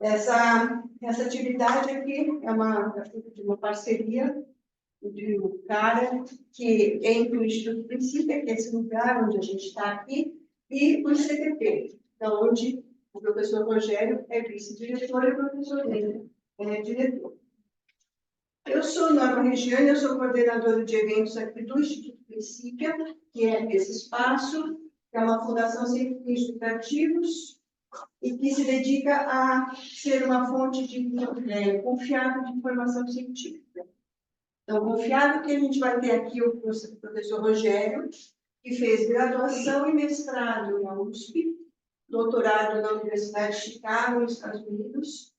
Essa atividade aqui é uma parceria de um cara que entre o Instituto Princípio, que é esse lugar onde a gente está aqui, e o ICTP, então, onde o professor Rogério é vice-diretor e o professor Lênin é diretor. Eu sou Norma Regiane, eu sou coordenadora de eventos aqui do Instituto Princípio, que é esse espaço, que é uma fundação sem fins lucrativos e que se dedica a ser uma fonte confiável de informação científica. Então, confiável que a gente vai ter aqui o professor Rogério, que fez graduação e mestrado na USP, doutorado na Universidade de Chicago, nos Estados Unidos,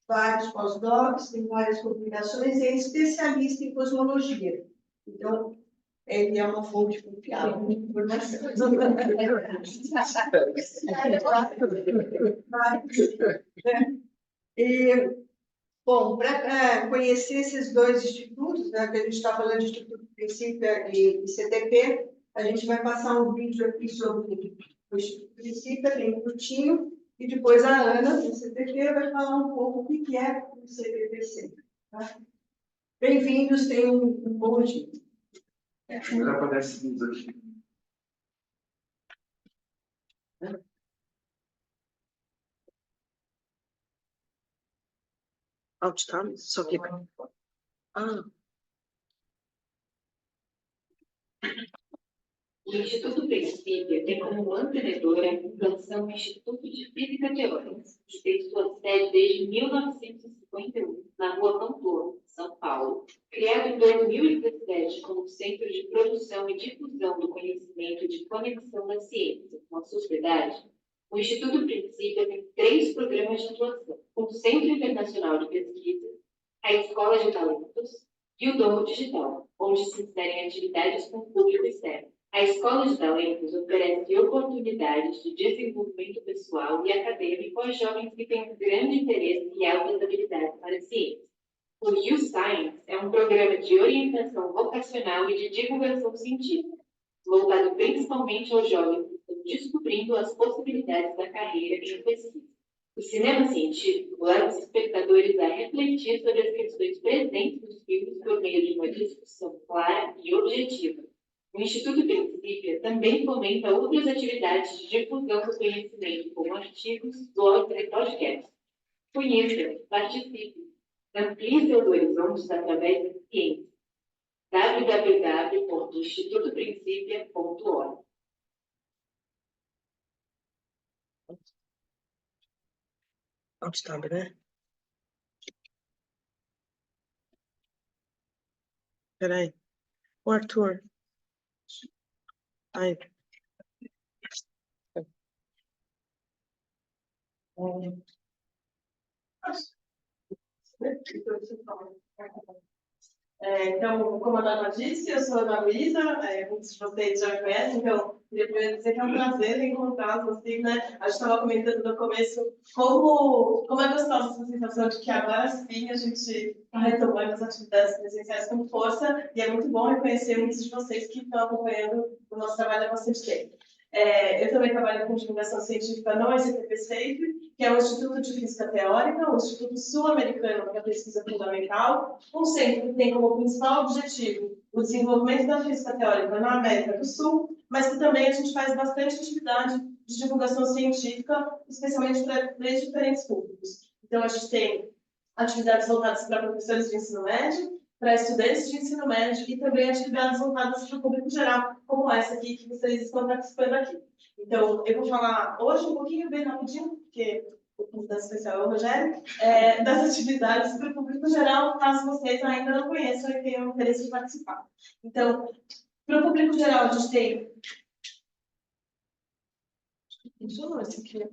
vários pós-docs, tem várias publicações, e é especialista em cosmologia. Então, ele é uma fonte confiável de informação. Bom, para conhecer esses dois institutos, né, que a gente está falando de Instituto Princípio e CTP, a gente vai passar um vídeo aqui sobre o Instituto Princípio, bem curtinho, e depois a Ana, do CTP, vai falar um pouco o que é o CTPC. Tá? Bem-vindos, tenham um bom dia. Agora aparece uns aqui. Alt Tab, só clica. Ah. O Instituto Princípio tem como mantenedora a Fundação Instituto de Física Teórica, que tem sua sede desde 1951, na Rua Pamplona, São Paulo. Criado em 2017 como Centro de Produção e Difusão do Conhecimento e de Conexão da Ciência com a sociedade, o Instituto Princípio tem 3 programas de atuação: o Centro Internacional de Pesquisa, a Escola de Talentos e o Domo Digital, onde se inserem atividades com o público externo. A Escola de Talentos oferece oportunidades de desenvolvimento pessoal e acadêmico aos jovens que têm grande interesse e altas habilidades para a ciência. O U-Science é um programa de orientação vocacional e de divulgação científica, voltado principalmente aos jovens que estão descobrindo as possibilidades da carreira em pesquisa. O cinema científico leva os espectadores a refletir sobre as questões presentes nos filmes por meio de uma discussão clara e objetiva. O Instituto Princípio também fomenta outras atividades de difusão do conhecimento, como artigos, blogs e podcasts. Conheça, participe, amplie seus horizontes através da ciência. www.institutoprincipia.org. Alt Tab, né? Peraí. O Arthur. Aí. Então, como a Norma disse, eu sou a Ana Luísa, muitos de vocês já me conhecem, então queria primeiro dizer que é um prazer encontrá-los assim, né? A gente estava comentando no começo como é gostosa essa sensação de que agora sim a gente está retomando as atividades presenciais com força, e é muito bom reconhecer muitos de vocês que estão acompanhando o nosso trabalho há bastante tempo. Eu também trabalho com divulgação científica no ICTP-SAFE, que é o Instituto de Física Teórica, o Instituto Sul-Americano para a Pesquisa Fundamental, um centro que tem como principal objetivo o desenvolvimento da física teórica na América do Sul, mas que também a gente faz bastante atividade de divulgação científica, especialmente para 3 diferentes públicos. Então, a gente tem atividades voltadas para professores de ensino médio, para estudantes de ensino médio e também atividades voltadas para o público geral, como essa aqui que vocês estão participando aqui. Então, eu vou falar hoje um pouquinho, bem rapidinho, porque o convidado especial é o Rogério, das atividades para o público geral, caso vocês ainda não conheçam e tenham interesse de participar. Então, para o público geral, a gente tem... Funcionou esse aqui?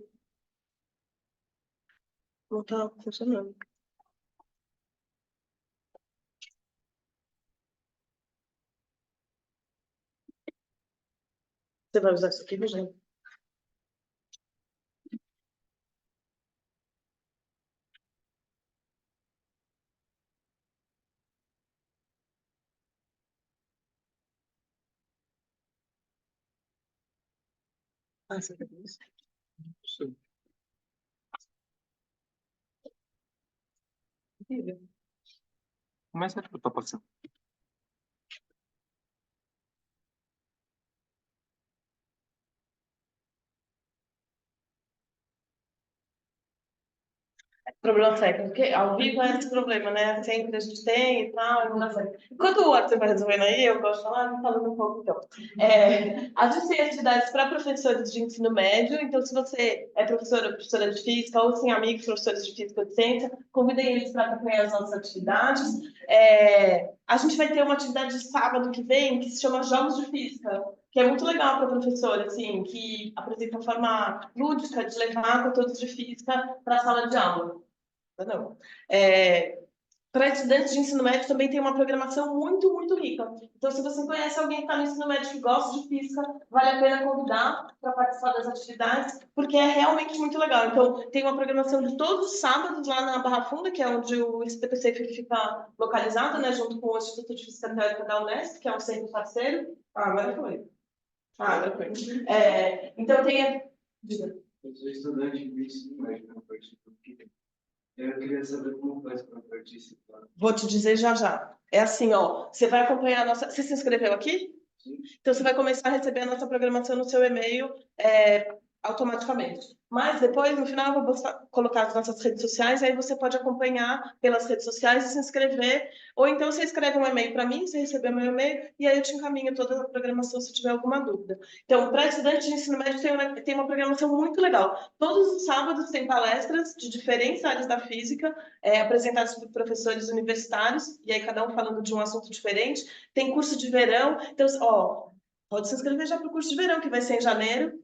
Não está funcionando. Você vai usar isso aqui, Rogério? Ah, você quer isso? Sim. Começa a escutar, passando. Problema técnico, porque ao vivo é esse problema, né? Sempre a gente tem e tal, não dá certo. Enquanto o Arthur vai resolvendo aí, eu gosto de falar, falando um pouco então. A gente tem atividades para professores de ensino médio, então se você é professora ou professora de física, ou tem amigos professores de física ou de ciência, convidem eles para acompanhar as nossas atividades. A gente vai ter uma atividade de sábado que vem, que se chama Jogos de Física, que é muito legal para professora, assim, que apresenta uma forma lúdica de levar conteúdos de física para a sala de aula. Não. Para estudantes de ensino médio também tem uma programação muito, muito rica. Então, se você conhece alguém que está no ensino médio que gosta de física, vale a pena convidar para participar das atividades, porque é realmente muito legal. Então, tem uma programação de todos os sábados lá na Barra Funda, que é onde o SPPC fica localizado, né, junto com o Instituto de Física Teórica da Unesp, que é um centro parceiro. Agora foi. Agora foi. Então, tem... Eu sou estudante de ensino médio, não participo do que tem. Eu queria saber como faz para participar. Vou te dizer já já. É assim, ó, você vai acompanhar a nossa... Você se inscreveu aqui? Sim. Então, você vai começar a receber a nossa programação no seu e-mail automaticamente. Mas depois, no final, eu vou colocar as nossas redes sociais, aí você pode acompanhar pelas redes sociais e se inscrever. Ou então você escreve um e-mail para mim, você receber meu e-mail, e aí eu te encaminho toda a programação se tiver alguma dúvida. Então, para estudantes de ensino médio, tem uma programação muito legal. Todos os sábados tem palestras de diferentes áreas da física, apresentadas por professores universitários, e aí cada um falando de um assunto diferente. Tem curso de verão. Então, ó, pode se inscrever já para o curso de verão, que vai ser em janeiro.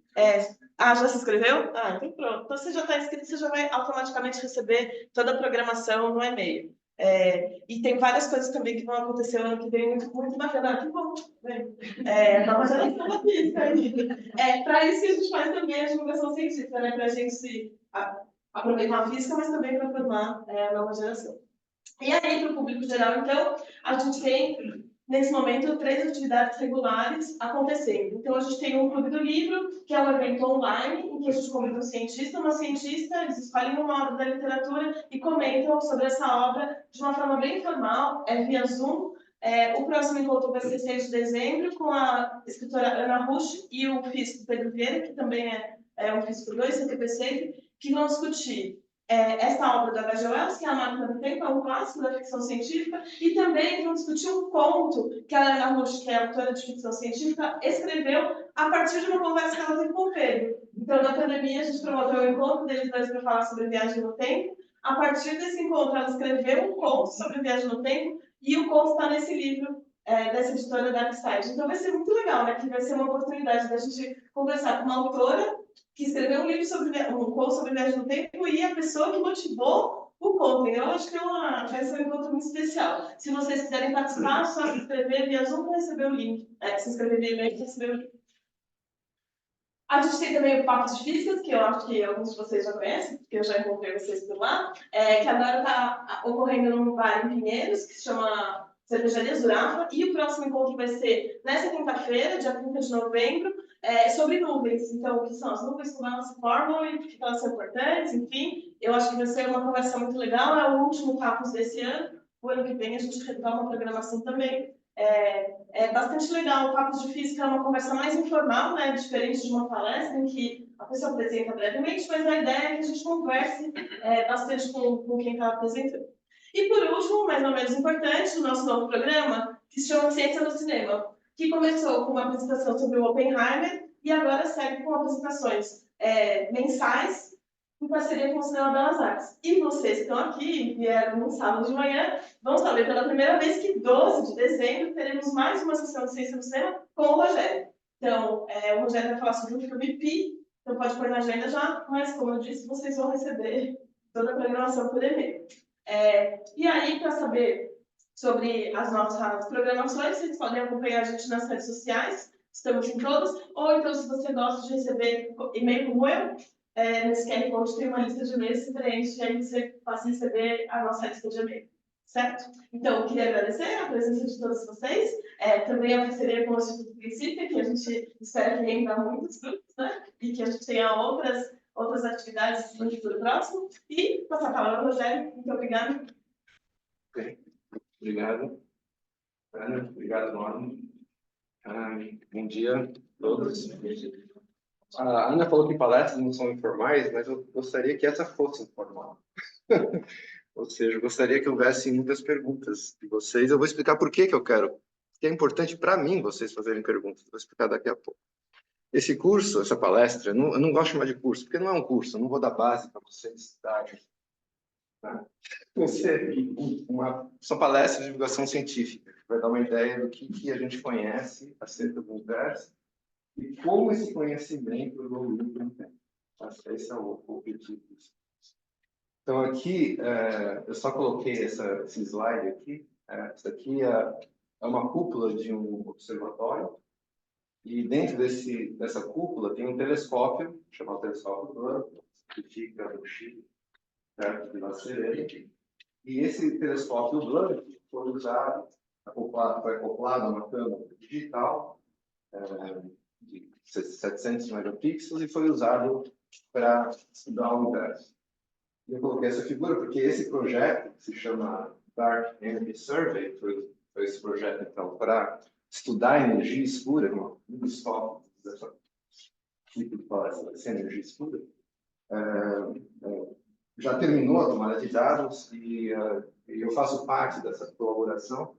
Já se inscreveu? Então pronto. Então você já está inscrito, você já vai automaticamente receber toda a programação no e-mail. E tem várias coisas também que vão acontecer ano que vem, muito, muito bacana. Que bom, né? Nova geração da física. Para isso que a gente faz também a divulgação científica, né? Para a gente aproveitar a física, mas também para formar a nova geração. E aí, para o público geral, então, a gente tem, nesse momento, 3 atividades regulares acontecendo. Então, a gente tem um Clube do Livro, que é um evento online, em que a gente convida um cientista, uma cientista, eles escolhem uma obra da literatura e comentam sobre essa obra de uma forma bem informal, via Zoom. O próximo encontro vai ser 6 de dezembro, com a escritora Ana Rusch e o físico Pedro Vieira, que também é um físico do CTPC, que vão discutir essa obra da H.G. Wells, que é A Máquina do Tempo, é um clássico da ficção científica, e também vão discutir um conto que a Ana Rusch, que é autora de ficção científica, escreveu a partir de uma conversa que ela teve com o Pedro. Então, na pandemia, a gente promoveu o encontro deles dois para falar sobre viagem no tempo. A partir desse encontro, ela escreveu um conto sobre viagem no tempo, e o conto está nesse livro dessa editora Dark Side. Então, vai ser muito legal, né? Que vai ser uma oportunidade da gente conversar com uma autora que escreveu um livro um conto sobre viagem no tempo e a pessoa que motivou o conto. Eu acho que vai ser um encontro muito especial. Se vocês quiserem participar, só se inscrever via Zoom para receber o link. Se inscrever via e-mail para receber o link. A gente tem também o Papos de Físicas, que eu acho que alguns de vocês já conhecem, porque eu já encontrei vocês por lá, que agora está ocorrendo num bar em Pinheiros, que se chama Cervejaria Zurafa, e o próximo encontro vai ser nessa quinta-feira, dia 30 de novembro, sobre nuvens. Então, o que são as nuvens, como elas se formam e por que elas são importantes, enfim. Eu acho que vai ser uma conversa muito legal, é o último Papos desse ano. O ano que vem a gente retoma uma programação também. É bastante legal. O Papos de Física é uma conversa mais informal, né? Diferente de uma palestra em que a pessoa apresenta brevemente, mas a ideia é que a gente converse bastante com quem está apresentando. E por último, mais ou menos importante, o nosso novo programa, que se chama Ciência no Cinema, que começou com uma apresentação sobre o Oppenheimer e agora segue com apresentações mensais em parceria com o Cinema Belas Artes. E vocês que estão aqui, vieram no sábado de manhã, vão saber pela primeira vez que 12 de dezembro teremos mais uma sessão de Ciência no Cinema com o Rogério. Então, o Rogério vai falar sobre o filme Pi, então pode pôr na agenda já, mas como eu disse, vocês vão receber toda a programação por e-mail. E aí, para saber sobre as nossas programações, vocês podem acompanhar a gente nas redes sociais, estamos em todas, ou então, se você gosta de receber e-mail como eu, nesse QR Code tem uma lista de e-mails, se preenche, e aí você passa a receber a nossa lista de e-mail, certo? Então, eu queria agradecer a presença de todos vocês, também a parceria com o Instituto Princípio, que a gente espera que renda muitos grupos, né? E que a gente tenha outras atividades no futuro próximo. E passar a palavra ao Rogério. Muito obrigada. Ok. Obrigado. Ana, obrigado, Norma. Bom dia a todos. A Ana falou que palestras não são informais, mas eu gostaria que essa fosse informal. Ou seja, eu gostaria que houvesse muitas perguntas de vocês. Eu vou explicar por que eu quero. Que é importante para mim vocês fazerem perguntas. Vou explicar daqui a pouco. Esse curso, essa palestra, eu não gosto de chamar de curso, porque não é um curso. Eu não vou dar base para vocês darem. Tá? São palestras de divulgação científica, que vai dar uma ideia do que a gente conhece acerca do universo e como esse conhecimento evoluiu com o tempo. Esse é o objetivo. Então, aqui, eu só coloquei esse slide aqui. Isso aqui é uma cúpula de um observatório. E dentro dessa cúpula tem um telescópio, chamado telescópio Hubble, que fica no Chile, perto de La Serena. E esse telescópio Hubble foi usado, foi acoplado a uma câmera digital de 700 megapixels e foi usado para estudar o universo. Eu coloquei essa figura porque esse projeto, que se chama Dark Energy Survey, foi esse projeto, então, para estudar a energia escura, um dos tópicos dessa tipo de palestra, essa energia escura, já terminou a tomada de dados e eu faço parte dessa colaboração.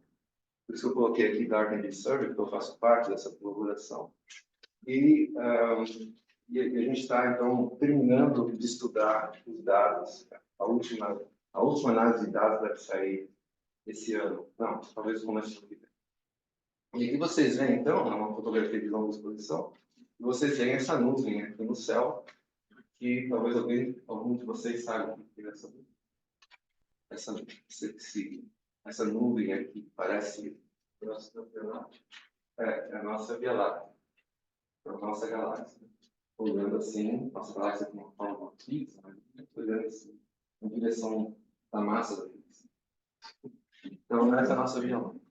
Por isso que eu coloquei aqui Dark Energy Survey, porque eu faço parte dessa colaboração. E a gente está, então, terminando de estudar os dados. A última análise de dados deve sair esse ano. Não, talvez no começo do ano. E aqui vocês veem, então, é uma fotografia de longa exposição, e vocês veem essa nuvem aqui no céu, que talvez algum de vocês saibam o que é essa nuvem. Essa nuvem aqui parece a nossa Via Láctea. É a nossa Via Láctea. É a nossa galáxia. Olhando assim, nossa galáxia com uma forma fixa, olhando assim, em direção da massa da fixa. Então, essa é a nossa Via Láctea.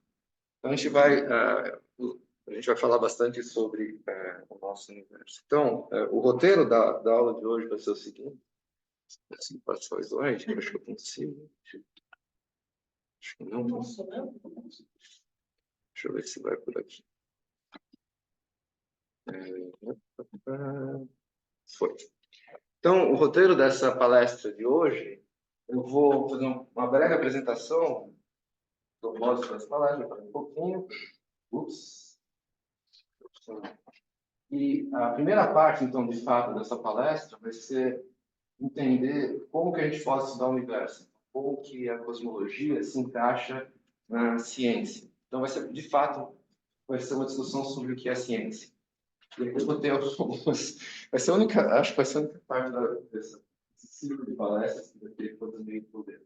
Então, a gente vai falar bastante sobre o nosso universo. Então, o roteiro da aula de hoje vai ser o seguinte. Assim, passou o slide, eu acho que eu consigo. Acho que não consigo. Deixa eu ver se vai por aqui. Foi. Então, o roteiro dessa palestra de hoje, eu vou fazer uma breve apresentação do propósito das palestras, um pouquinho. E a primeira parte, então, de fato, dessa palestra vai ser entender como que a gente pode estudar o universo, como que a cosmologia se encaixa na ciência. Então, de fato, vai ser uma discussão sobre o que é ciência. E eu vou ter algumas... Vai ser a única, acho que vai ser a única parte desse ciclo de palestras que vai ter todos meio poder.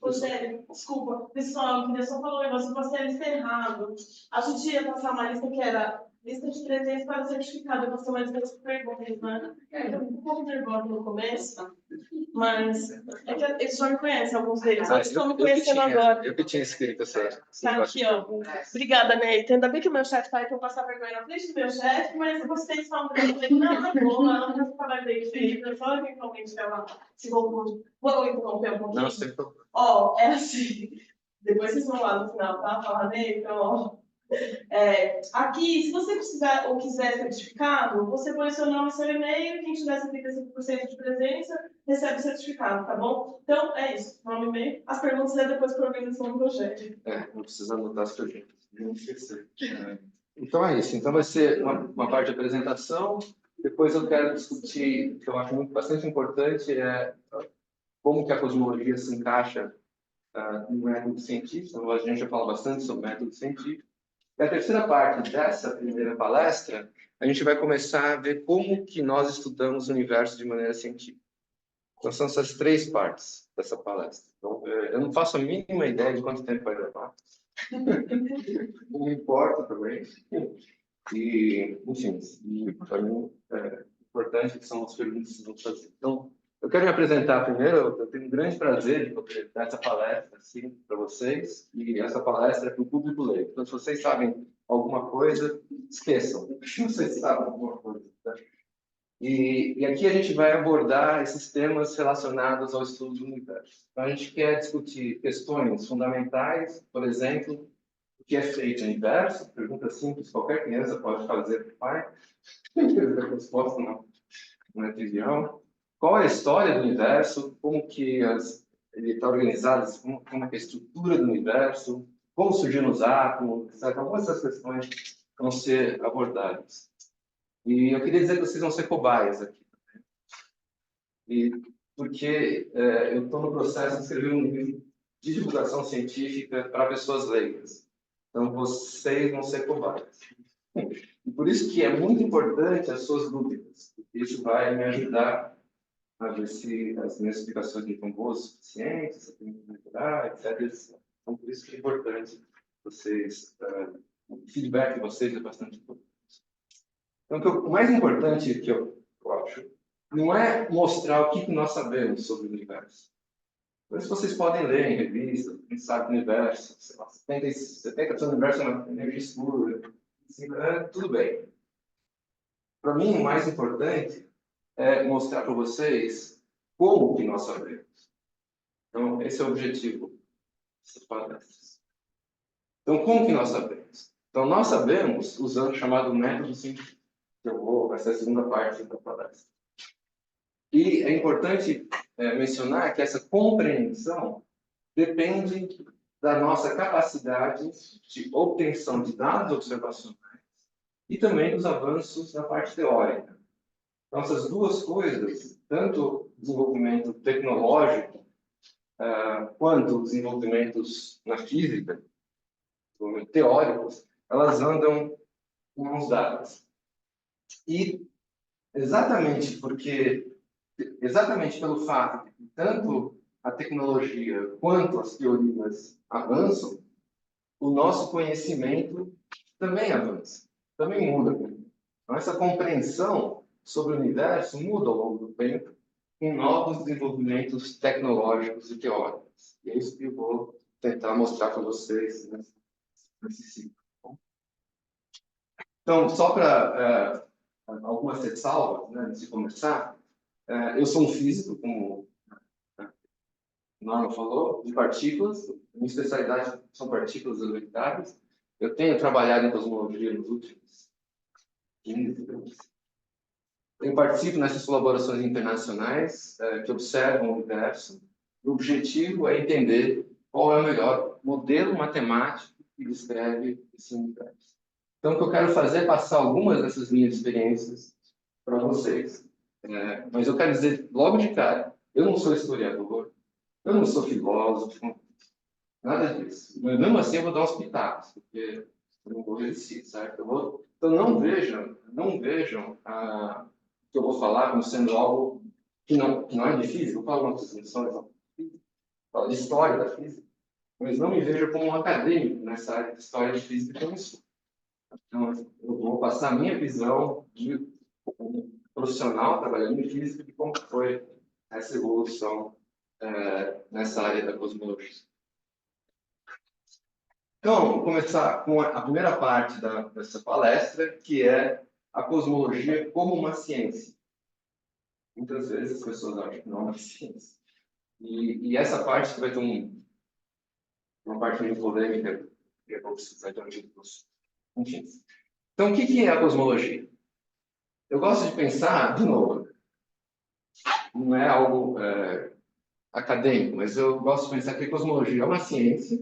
Rogério, desculpa, pessoal, eu queria só falar um negócio, você é lista errado. A gente ia passar uma lista que era lista de presentes para o certificado, eu passei uma lista de perguntas, né? Um pouco nervosa no começo, mas é que eles já me conhecem, alguns deles, outros estão me conhecendo agora. Eu que tinha escrito essa... Tá aqui, ó. Obrigada, Neita. Ainda bem que o meu chefe vai que eu passar vergonha na frente do meu chefe, mas vocês falam pra ele, não, é bom, não vai falar bem feito, só eventualmente ela se confunde. Vou interromper um pouquinho? Não, sem problema. Ó, é assim, depois vocês vão lá no final, tá? Falar, Neita, ó. Aqui, se você precisar ou quiser certificado, você põe seu nome e seu e-mail, quem tiver 75% de presença, recebe o certificado, tá bom? Então, é isso, nome e e-mail. As perguntas é depois para a organização do projeto. Não precisa anotar as perguntas, não esquecer. Então é isso, então vai ser uma parte de apresentação, depois eu quero discutir, que eu acho bastante importante, como que a cosmologia se encaixa no método científico. Então, a gente já fala bastante sobre método científico. E a terceira parte dessa primeira palestra, a gente vai começar a ver como que nós estudamos o universo de maneira científica. Então, são essas três partes dessa palestra. Então, eu não faço a mínima ideia de quanto tempo vai levar. Não importa também. E, enfim, para mim, importante que são as perguntas que vão fazer. Então, eu quero me apresentar primeiro. Eu tenho um grande prazer de poder dar essa palestra assim, para vocês. E essa palestra é para o público leigo. Então, se vocês sabem alguma coisa, esqueçam. Se vocês sabem alguma coisa. Tá? E aqui a gente vai abordar esses temas relacionados ao estudo do universo. Então, a gente quer discutir questões fundamentais, por exemplo, o que é feito no universo, pergunta simples, qualquer criança pode fazer para o pai. A resposta não é trivial. Qual é a história do universo, como que ele está organizado, como é que é a estrutura do universo, como surgiram os átomos, etc. Algumas dessas questões vão ser abordadas. E eu queria dizer que vocês vão ser cobaias aqui. E porque eu estou no processo de escrever um livro de divulgação científica para pessoas leigas. Então, vocês vão ser cobaias. E por isso que é muito importante as suas dúvidas, porque isso vai me ajudar a ver se as minhas explicações não estão boas o suficiente, se eu tenho que melhorar, etc. Então, por isso que é importante vocês, o feedback de vocês é bastante importante. Então, o mais importante que eu acho não é mostrar o que nós sabemos sobre o universo. Por isso vocês podem ler em revistas, quem sabe do universo, sei lá, 70% do universo é uma energia escura, assim, tudo bem. Para mim, o mais importante é mostrar para vocês como que nós sabemos. Então, esse é o objetivo dessas palestras. Então, como que nós sabemos? Então, nós sabemos usando o chamado método científico, que vai ser a segunda parte da palestra. E é importante mencionar que essa compreensão depende da nossa capacidade de obtenção de dados observacionais e também dos avanços na parte teórica. Então, essas duas coisas, tanto o desenvolvimento tecnológico quanto os desenvolvimentos na física, teóricos, elas andam com mãos dadas. E exatamente pelo fato de que tanto a tecnologia quanto as teorias avançam, o nosso conhecimento também avança, também muda. Então, essa compreensão sobre o universo muda ao longo do tempo, com novos desenvolvimentos tecnológicos e teóricos. E é isso que eu vou tentar mostrar para vocês nesse ciclo. Então, só para algumas ressalvas, né, antes de começar, eu sou um físico, como o Norman falou, de partículas. Minha especialidade são partículas elementares. Eu tenho trabalhado em cosmologia nos últimos 15 anos. Eu participo nessas colaborações internacionais que observam o universo. O objetivo é entender qual é o melhor modelo matemático que descreve esse universo. Então, o que eu quero fazer é passar algumas dessas minhas experiências para vocês. Mas eu quero dizer logo de cara, eu não sou historiador, eu não sou filósofo, nada disso. Mas mesmo assim eu vou dar uns pitacos, porque eu não vou resistir, certo? Então não vejam o que eu vou falar como sendo algo que não é de física. Eu falo umas definições de história da física, mas não me vejam como um acadêmico nessa área de história de física que eu não sou. Então eu vou passar a minha visão de profissional trabalhando em física de como foi essa evolução nessa área da cosmologia. Então, vou começar com a primeira parte dessa palestra, que é a cosmologia como uma ciência. Muitas vezes as pessoas acham que não é uma ciência. E essa parte que vai ter uma parte meio polêmica, que eu vou precisar de um jeito. Enfim. Então, o que é a cosmologia? Eu gosto de pensar, de novo, não é algo acadêmico, mas eu gosto de pensar que a cosmologia é uma ciência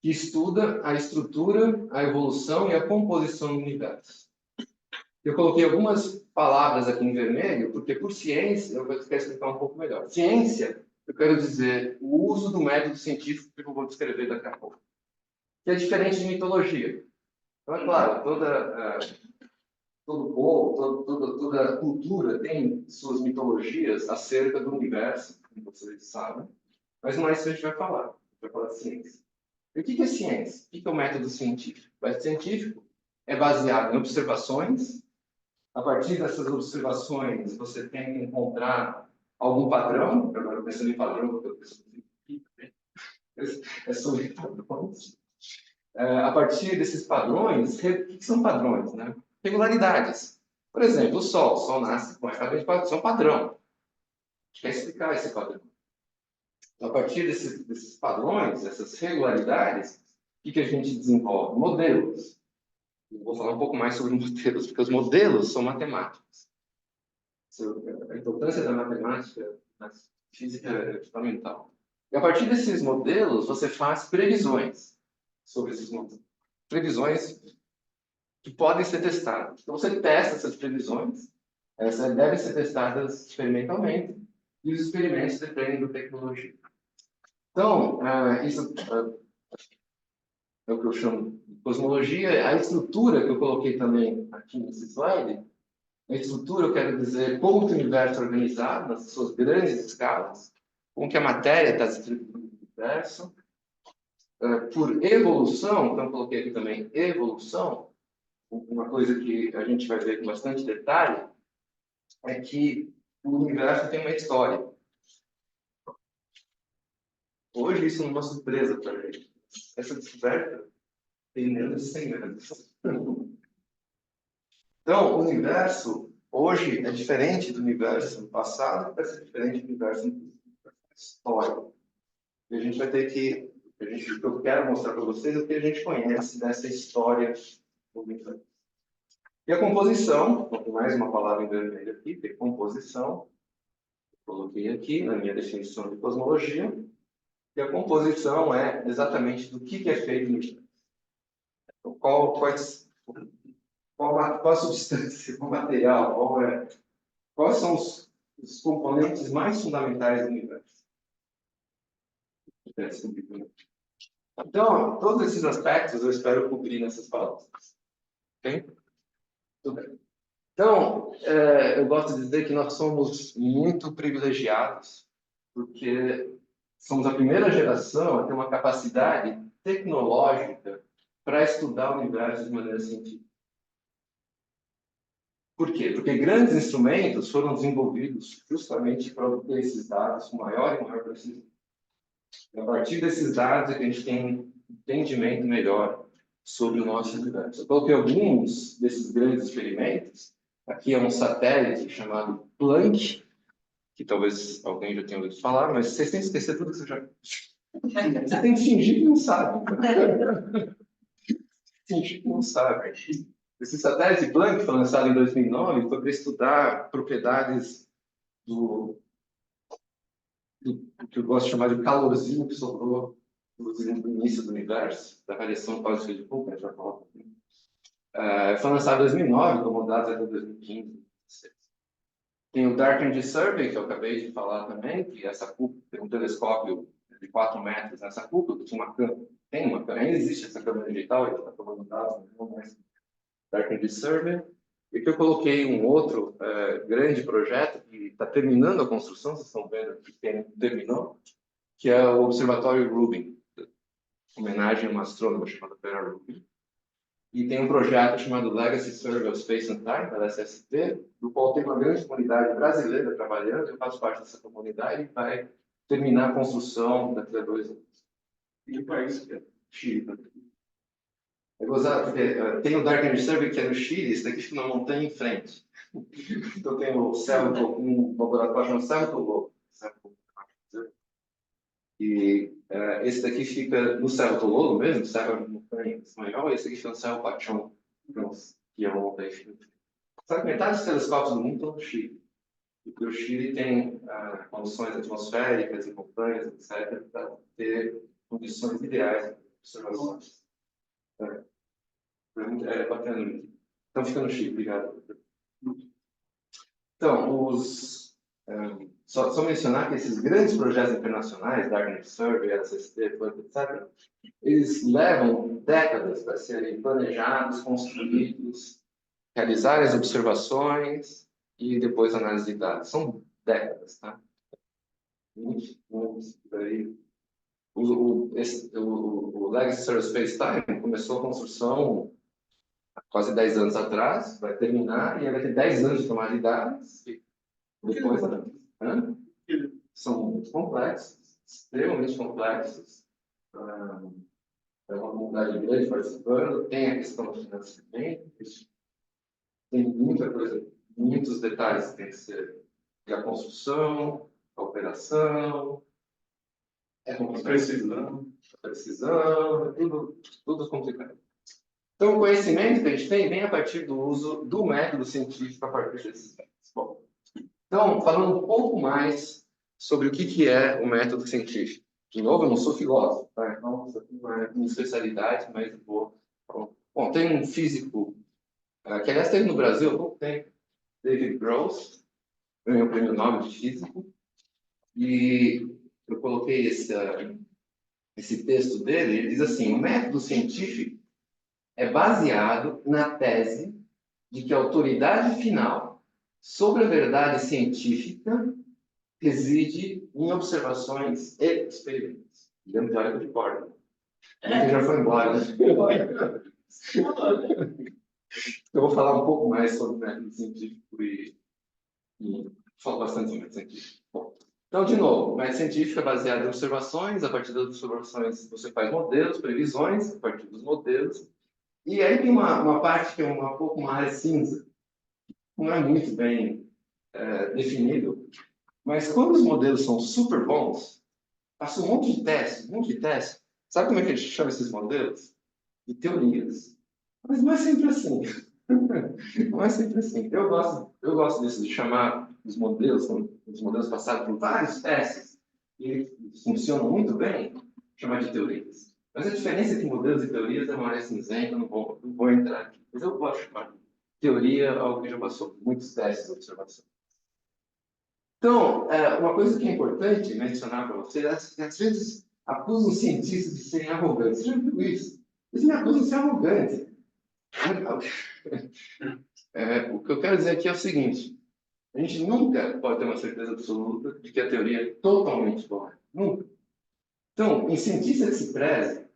que estuda a estrutura, a evolução e a composição do universo. Eu coloquei algumas palavras aqui em vermelho, porque por ciência, eu quero explicar um pouco melhor. Ciência, eu quero dizer o uso do método científico que eu vou descrever daqui a pouco, que é diferente de mitologia. Então, é claro, todo povo, toda cultura tem suas mitologias acerca do universo, como vocês sabem, mas não é isso que a gente vai falar. A gente vai falar de ciência. E o que é ciência? O que é o método científico? O método científico é baseado em observações. A partir dessas observações, você tem que encontrar algum padrão. Agora, pensando em padrão, porque eu penso é sobre padrões. A partir desses padrões, o que são padrões? Né? Regularidades. Por exemplo, o Sol nasce com isso é um padrão. A gente quer explicar esse padrão. Então, a partir desses padrões, dessas regularidades, o que a gente desenvolve? Modelos. Eu vou falar um pouco mais sobre modelos, porque os modelos são matemáticos. A importância da matemática na física é fundamental. E a partir desses modelos, você faz previsões sobre esses modelos. Previsões que podem ser testadas. Então, você testa essas previsões, elas devem ser testadas experimentalmente, e os experimentos dependem da tecnologia. Então, isso é o que eu chamo de cosmologia. A estrutura que eu coloquei também aqui nesse slide, a estrutura, eu quero dizer como que o universo é organizado nas suas grandes escalas, como que a matéria está distribuída no universo, por evolução, então eu coloquei aqui também evolução, uma coisa que a gente vai ver com bastante detalhe, é que o universo tem uma história. Hoje isso não é uma surpresa para a gente. Essa descoberta tem menos de 100 anos. Então, o universo hoje é diferente do universo no passado, vai ser diferente do universo na história. E a gente vai ter que... o que eu quero mostrar para vocês é o que a gente conhece dessa história do universo. E a composição, mais uma palavra em vermelho aqui, que é composição. Coloquei aqui na minha definição de cosmologia. E a composição é exatamente do que é feito no universo. Então, qual a substância, qual material, quais são os componentes mais fundamentais do universo. Então, todos esses aspectos eu espero cobrir nessas palestras. Ok? Tudo bem. Então, eu gosto de dizer que nós somos muito privilegiados, porque somos a primeira geração a ter uma capacidade tecnológica para estudar o universo de maneira científica. Por quê? Porque grandes instrumentos foram desenvolvidos justamente para obter esses dados com maior e maior precisão. E a partir desses dados é que a gente tem um entendimento melhor sobre o nosso universo. Eu coloquei alguns desses grandes experimentos. Aqui é um satélite chamado Planck, que talvez alguém já tenha ouvido falar, mas vocês têm que esquecer tudo que você já... Você tem que fingir que não sabe. Fingir que não sabe. Esse satélite Planck foi lançado em 2009 foi para estudar propriedades do que eu gosto de chamar de calorzinho que sobrou no início do universo, da radiação cósmica de Hubble, já falo. Foi lançado em 2009, com dados até 2015, 2016. Tem o Dark Energy Survey, que eu acabei de falar também, que essa cúpula, tem um telescópio de 4 metros nessa cúpula, que tinha uma câmera, ainda existe essa câmera digital, ele está tomando dados, não mais Dark Energy Survey. E que eu coloquei um outro grande projeto que está terminando a construção, vocês estão vendo que terminou, que é o Observatório Rubin, homenagem a uma astrônoma chamada Vera Rubin. E tem um projeto chamado Legacy Survey of Space and Time, da SST, do qual tem uma grande comunidade brasileira trabalhando, eu faço parte dessa comunidade, e vai terminar a construção daqui a 2 anos. E o país que é Chile. É gozado, porque tem o Dark Energy Survey, que é no Chile, esse daqui fica na montanha em frente. Então tem o um laboratório chamado Cerro do Lobo. E esse daqui fica no Cerro do Lobo mesmo, Serra da Montanha Espanhol, e esse aqui fica no Cerro Pachón, que é uma montanha frente. Sabe que metade dos telescópios do mundo estão no Chile. Porque o Chile tem condições atmosféricas e montanhas, etc., para ter condições ideais para observações. É bacana. Então fica no Chile, obrigado. Então, só mencionar que esses grandes projetos internacionais, Dark Energy Survey, SST, etc., eles levam décadas para serem planejados, construídos, realizar as observações e depois análise de dados. São décadas, tá? O Legacy Survey Space Time começou a construção há quase 10 anos atrás, vai terminar e vai ter 10 anos de tomada de dados. Depois, são muito complexos, extremamente complexos. É uma comunidade grande participando, tem a questão do financiamento. tem muita coisa, muitos detalhes que tem que ser. E a construção, a operação, é complicado. Precisão, é tudo complicado. Então, o conhecimento que a gente tem vem a partir do uso do método científico a partir desses métodos. Bom, então, falando um pouco mais sobre o que é o método científico. De novo, eu não sou filósofo, tá? Então, isso aqui não é minha especialidade, mas eu vou... Bom, tem um físico, que aliás teve no Brasil há pouco tempo, David Gross, ganhou o prêmio Nobel de Física, e eu coloquei esse texto dele, ele diz assim: o método científico é baseado na tese de que a autoridade final sobre a verdade científica reside em observações e experimentos. Dentro teórico de corda. Ele já foi embora. Eu vou falar um pouco mais sobre o método científico e falo bastante sobre o método científico. Bom, então, de novo, o método científico é baseado em observações. A partir das observações, você faz modelos, previsões, a partir dos modelos. E aí tem uma parte que é um pouco mais cinza, não é muito bem definido, mas quando os modelos são super bons, passa um monte de testes. Sabe como é que a gente chama esses modelos? De teorias. Mas não é sempre assim. Não é sempre assim. Eu gosto disso, de chamar os modelos passados por vários testes, e eles funcionam muito bem, chamar de teorias. Mas a diferença entre modelos e teorias é mais cinzenta, não vou entrar aqui. Mas eu gosto de chamar de teoria algo que já passou por muitos testes de observação. Então, uma coisa que é importante mencionar para vocês é que às vezes acusam os cientistas de serem arrogantes. Você já viu isso? Eles me acusam de ser arrogante. O que eu quero dizer aqui é o seguinte: a gente nunca pode ter uma certeza absoluta de que a teoria é totalmente correta. Nunca. Então, em cientista que se preze,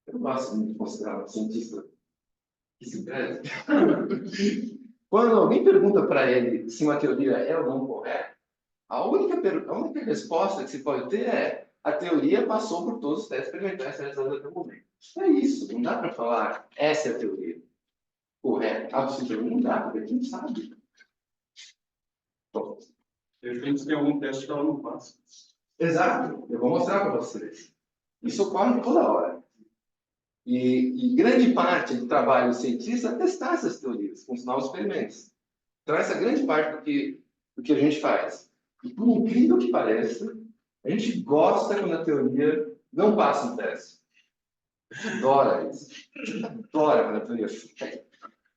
eu gosto de considerar um cientista que se preze. Quando alguém pergunta para ele se uma teoria é ou não correta, a única resposta que se pode ter é: a teoria passou por todos os testes experimentais realizados até o momento. É isso, não dá para falar essa é a teoria correta. Absolutamente não dá, porque a gente sabe. Bom, De repente tem algum teste que ela não passa. exato, eu vou mostrar para vocês. Isso ocorre toda hora. E grande parte do trabalho do cientista é testar essas teorias com os novos experimentos. Então, essa é grande parte do que a gente faz. E por incrível que pareça, a gente gosta quando a teoria não passa um teste. A gente adora isso. A gente adora quando a teoria fica.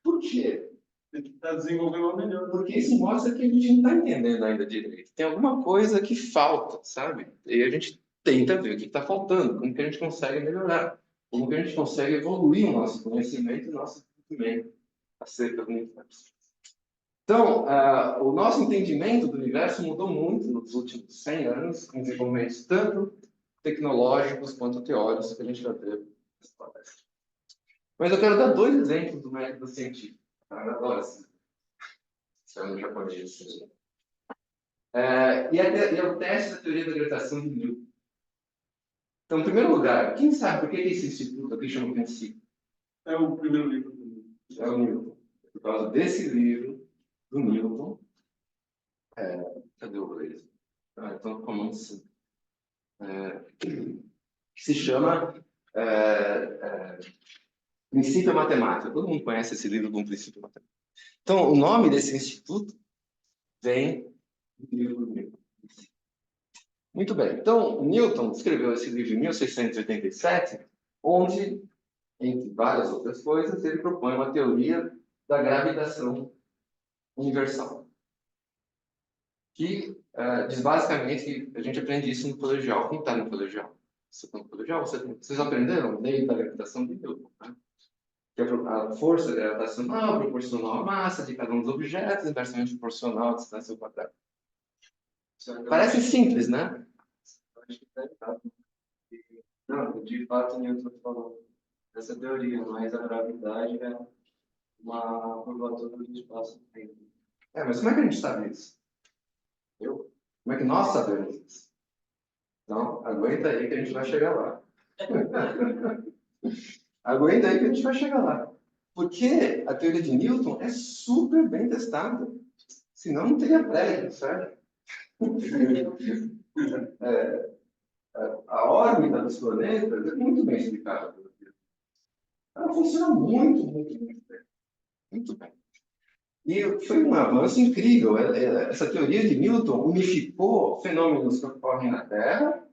Por quê? Tem que estar desenvolvendo uma melhor. Porque isso mostra que a gente não está entendendo ainda direito. Tem alguma coisa que falta, sabe? E a gente tenta ver o que está faltando, como que a gente consegue melhorar, como que a gente consegue evoluir o nosso conhecimento e o nosso entendimento acerca do universo. Então, o nosso entendimento do universo mudou muito nos últimos 100 anos, com desenvolvimentos tanto tecnológicos quanto teóricos que a gente vai ver nessa palestra. Mas eu quero dar 2 exemplos do método científico. Eu adoro isso. Isso é no japonês. E é o teste da teoria da gravitação de Newton. Então, em primeiro lugar, quem sabe por que esse instituto aqui chama princípio? É o primeiro livro do mundo. É o Newton. Por causa desse livro do Newton. Cadê o inglês? Então, como assim? Que se chama Princípio Matemático. Todo mundo conhece esse livro como Princípio Matemático. Então, o nome desse instituto vem do livro do Newton. Muito bem. Então, o Newton escreveu esse livro em 1687, onde, entre várias outras coisas, ele propõe uma teoria da gravitação universal. Que diz basicamente que a gente aprende isso no colegial. Quem está no colegial? Você está no colegial? Vocês aprenderam a lei da gravitação de Newton, né? Que a força gravitacional proporcional à massa de cada um dos objetos, inversamente proporcional à distância ao quadrado. Parece simples, né? Acho que está errado. Não, de fato, Newton falou dessa teoria, mas a gravidade é uma curvatura do espaço-tempo. Mas como é que a gente sabe isso? Como é que nós sabemos isso? Então, aguenta aí que a gente vai chegar lá. Aguenta aí que a gente vai chegar lá. Porque a teoria de Newton é super bem testada. Senão não teria prédio, certo? A órbita dos planetas é muito bem explicada. Ela funciona muito, muito, muito bem. Muito bem. E foi um avanço incrível. Essa teoria de Newton unificou fenômenos que ocorrem na Terra,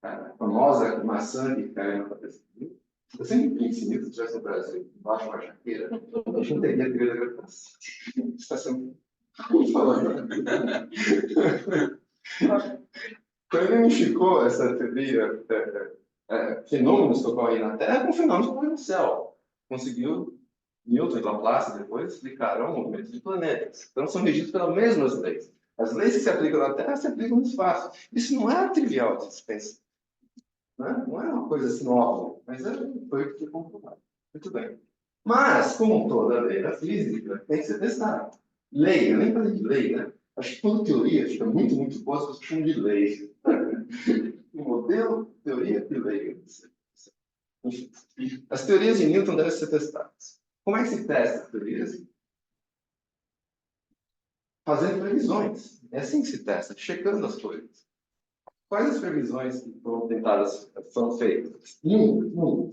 a famosa maçã que caiu na cabeça de Newton. Eu sempre pensei, se Newton estivesse no Brasil, embaixo de uma jaqueira, a gente não teria teoria da gravitação. Está sendo muito falando. Então, ele unificou essa teoria, fenômenos que ocorrem na Terra, com fenômenos que ocorrem no céu. Conseguiu, Newton e Laplace depois explicaram o movimento de planetas. Então, são regidos pelas mesmas leis. As leis que se aplicam na Terra se aplicam no espaço. Isso não é trivial de se pensar. Não é uma coisa assim óbvia, mas foi o que foi comprovado. Muito bem. Mas, como toda lei da física, tem que ser testada. Lei, eu nem falei de lei, né? Acho que quando teoria fica muito, muito boa, as pessoas chamam de lei. Modelo, teoria e lei. Enfim, as teorias de Newton devem ser testadas. Como é que se testa as teorias? Fazendo previsões. É assim que se testa, checando as coisas. Quais as previsões que foram tentadas, foram feitas? Vou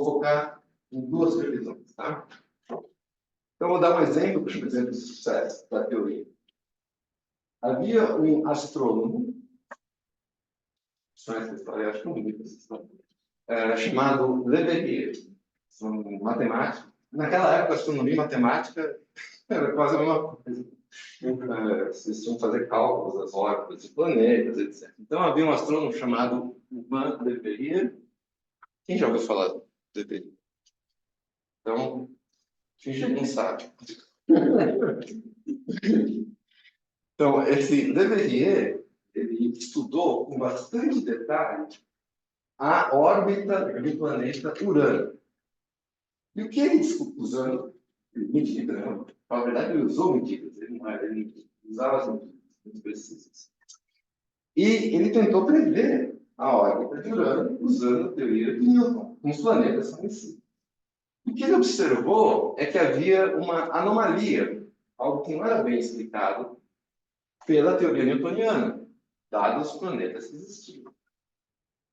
focar em duas previsões, tá? Então, vou dar um exemplo para o exemplo de sucesso da teoria. Havia um astrônomo, essa história, acho que é um livro, chamado Le Verrier, um matemático. Naquela época, a astronomia e matemática era quase a mesma coisa. Vocês tinham que fazer cálculos das órbitas de planetas, etc. Então, havia um astrônomo chamado Urbain Le Verrier. Quem já ouviu falar do Le Verrier? Então, finge que não sabe. Então, esse Le Verrier, ele estudou com bastante detalhe a órbita do planeta Urano. E o que ele descobriu usando medidas, né? Na verdade, ele usou medidas, ele usava as medidas muito precisas. E ele tentou prever a órbita de Urano usando a teoria de Newton, como os planetas são em si. O que ele observou é que havia uma anomalia, algo que não era bem explicado pela teoria newtoniana, dados os planetas que existiam. O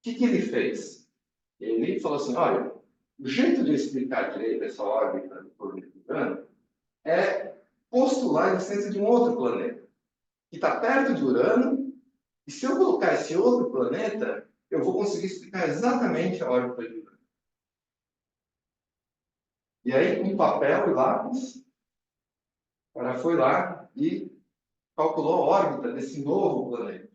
que ele fez? Ele falou assim, olha, o jeito de explicar direito essa órbita do planeta Urano é postular a existência de um outro planeta, que está perto de Urano, e se eu colocar esse outro planeta, eu vou conseguir explicar exatamente a órbita de Urano. E aí, com papel e lápis, o cara foi lá e calculou a órbita desse novo planeta.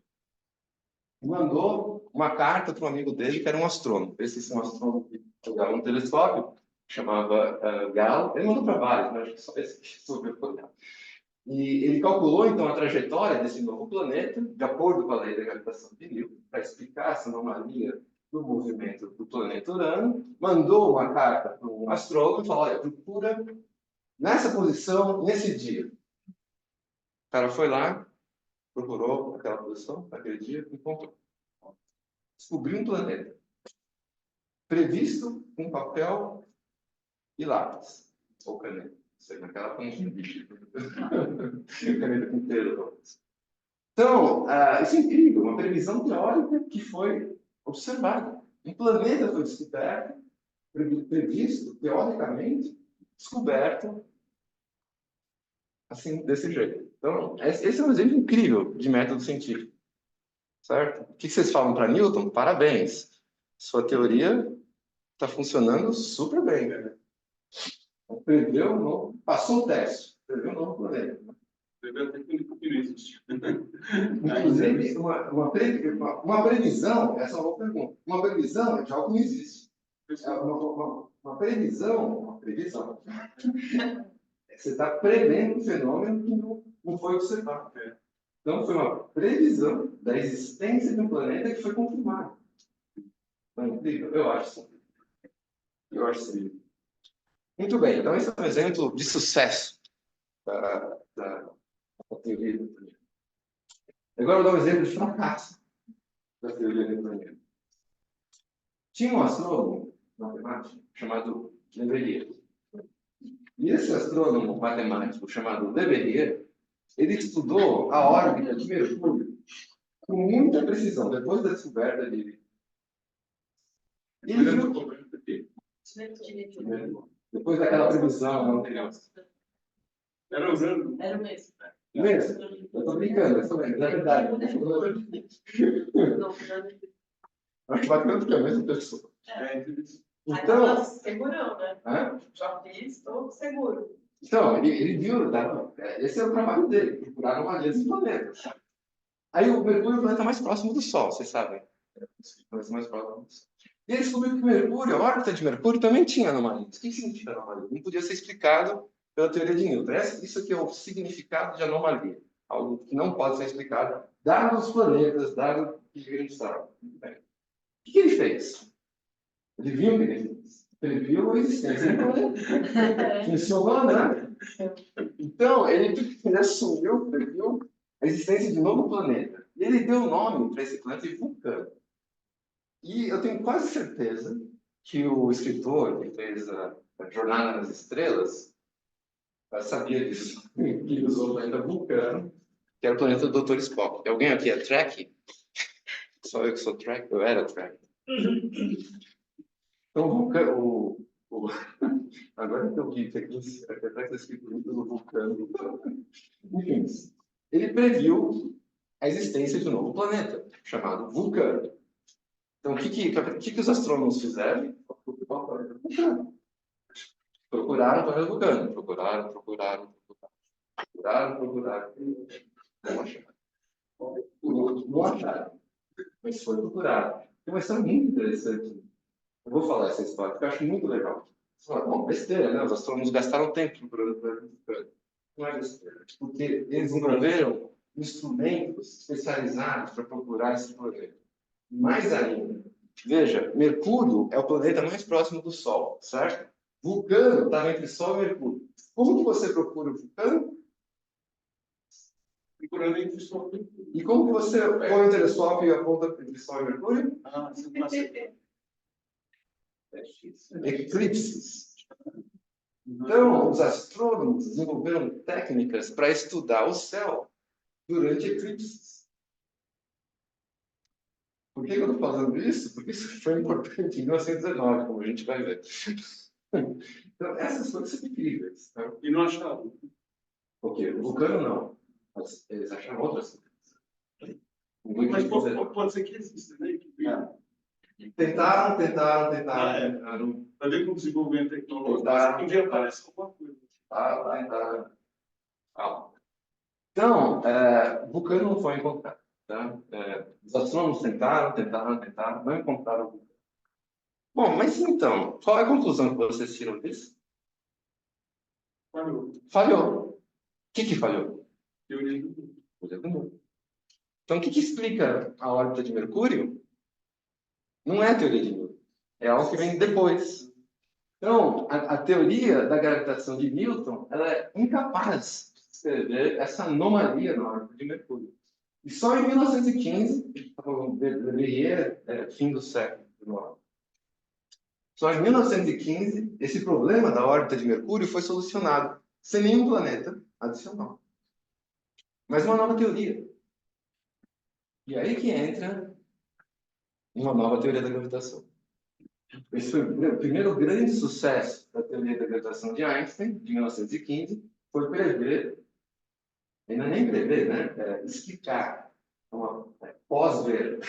E mandou uma carta para um amigo dele, que era um astrônomo. Esse é um astrônomo que jogava um telescópio, chamava Galo. Ele mandou para vários, mas acho que só esse que resolveu olhar. E ele calculou, então, a trajetória desse novo planeta, de acordo com a lei da gravitação de Newton, para explicar essa anomalia do movimento do planeta Urano, mandou uma carta para um astrônomo e falou, olha, procura nessa posição, nesse dia. O cara foi lá, procurou aquela posição, naquele dia, encontrou. Descobriu um planeta. Previsto com papel e lápis. Ou caneta. Sei, naquela foi um bicho. Caneta com pelo. Então, isso é incrível. Uma previsão teórica que foi observada. Um planeta foi descoberto, previsto, teoricamente, descoberto assim, desse jeito. Então, esse é um exemplo incrível de método científico. Certo? O que vocês falam para Newton? Parabéns. Sua teoria está funcionando super bem. Né? Preveu um novo, passou o teste. Preveu um novo planeta. Preveu até que não existe. Inclusive, uma previsão, essa é uma boa pergunta. Uma previsão é de algo que não existe. Uma previsão. Você está prevendo um fenômeno que não foi observado. Então, foi uma previsão da existência de um planeta que foi confirmada. Não é incrível? Eu acho sim. Muito bem, então esse é um exemplo de sucesso da teoria newtoniana. Agora eu vou dar um exemplo de fracasso da teoria newtoniana. Tinha um astrônomo matemático chamado Le Verrier. E esse astrônomo matemático chamado Le Verrier, ele estudou a órbita de Mercúrio com muita precisão, depois da descoberta de... Ele viu... Depois daquela previsão anterior. Era o mesmo. Mesmo? Eu tô brincando, mas é verdade. Acho que vai ficar a mesma pessoa. Então, Segurão, né? hã? Já fiz, estou seguro. Então, ele viu, tá? Esse é o trabalho dele, procurar anomalias do planeta. Aí o Mercúrio é o planeta mais próximo do Sol, vocês sabem. É o planeta mais próximo do Sol. E ele descobriu que Mercúrio, a órbita de Mercúrio, também tinha anomalias. O que significa anomalia? Não podia ser explicado pela teoria de Newton. Isso aqui é o significado de anomalia. Algo que não pode ser explicado, dados os planetas, dados o que a gente sabe. O que ele fez? Ele viu o que ele fez. Ele viu a existência do planeta. Funcionou, né? Então, ele assumiu, previu a existência de um novo planeta. E ele deu o nome para esse planeta de Vulcano. E eu tenho quase certeza que o escritor que fez a Jornada nas Estrelas sabia disso. Ele usou o planeta Vulcano, que era o planeta do Dr. Spock. Alguém aqui é Trek? Só eu que sou Trek? Eu era Trek. Então, Vulcano... Agora que eu vi que aqui está escrito no Vulcano. Enfim, ele previu a existência de um novo planeta, chamado Vulcano. Então, o que os astrônomos fizeram? Procuraram o planeta Vulcano. Procuraram. Não acharam. Mas foi procurado. Tem uma história muito interessante. Eu vou falar essa história, porque eu acho muito legal. Você fala, bom, besteira, né? Os astrônomos gastaram tempo procurando o planeta Vulcano. Não é besteira. Porque eles desenvolveram instrumentos especializados para procurar esse planeta. Mais ainda, veja, Mercúrio é o planeta mais próximo do Sol, certo? Vulcano está entre Sol e Mercúrio. Como que você procura o Vulcano? Procurando entre o Sol e Mercúrio. E como que você põe o telescópio e aponta entre Sol e Mercúrio? Eclipses. Então, os astrônomos desenvolveram técnicas para estudar o céu durante eclipses. Por que eu estou falando isso? Porque isso foi importante em 1919, como a gente vai ver. Então, essas coisas são incríveis. Tá? E não acharam. Porque o Vulcano não. Mas eles acharam outras coisas. Mas pode ser que exista, né? Tentaram. Para ver com o desenvolvimento tecnológico. Tentaram. Um dia aparece alguma coisa. Tentaram. Então, Vulcano não foi encontrado. Tá? Os astrônomos tentaram, não encontraram o Vulcano. Bom, mas então, qual é a conclusão que vocês tiram disso? Falhou. O que falhou? Teoria do mundo. Então, o que explica a órbita de Mercúrio? Não é a teoria de Newton. É algo que vem depois. Então, a teoria da gravitação de Newton, ela é incapaz de descrever essa anomalia na órbita de Mercúrio. E só em 1915, fim do século XIX, só em 1915, esse problema da órbita de Mercúrio foi solucionado, sem nenhum planeta adicional. Mas uma nova teoria. E aí que entra uma nova teoria da gravitação. Esse foi o primeiro grande sucesso da teoria da gravitação de Einstein, de 1915, foi prever, ainda nem prever, né? Explicar, pós-ver,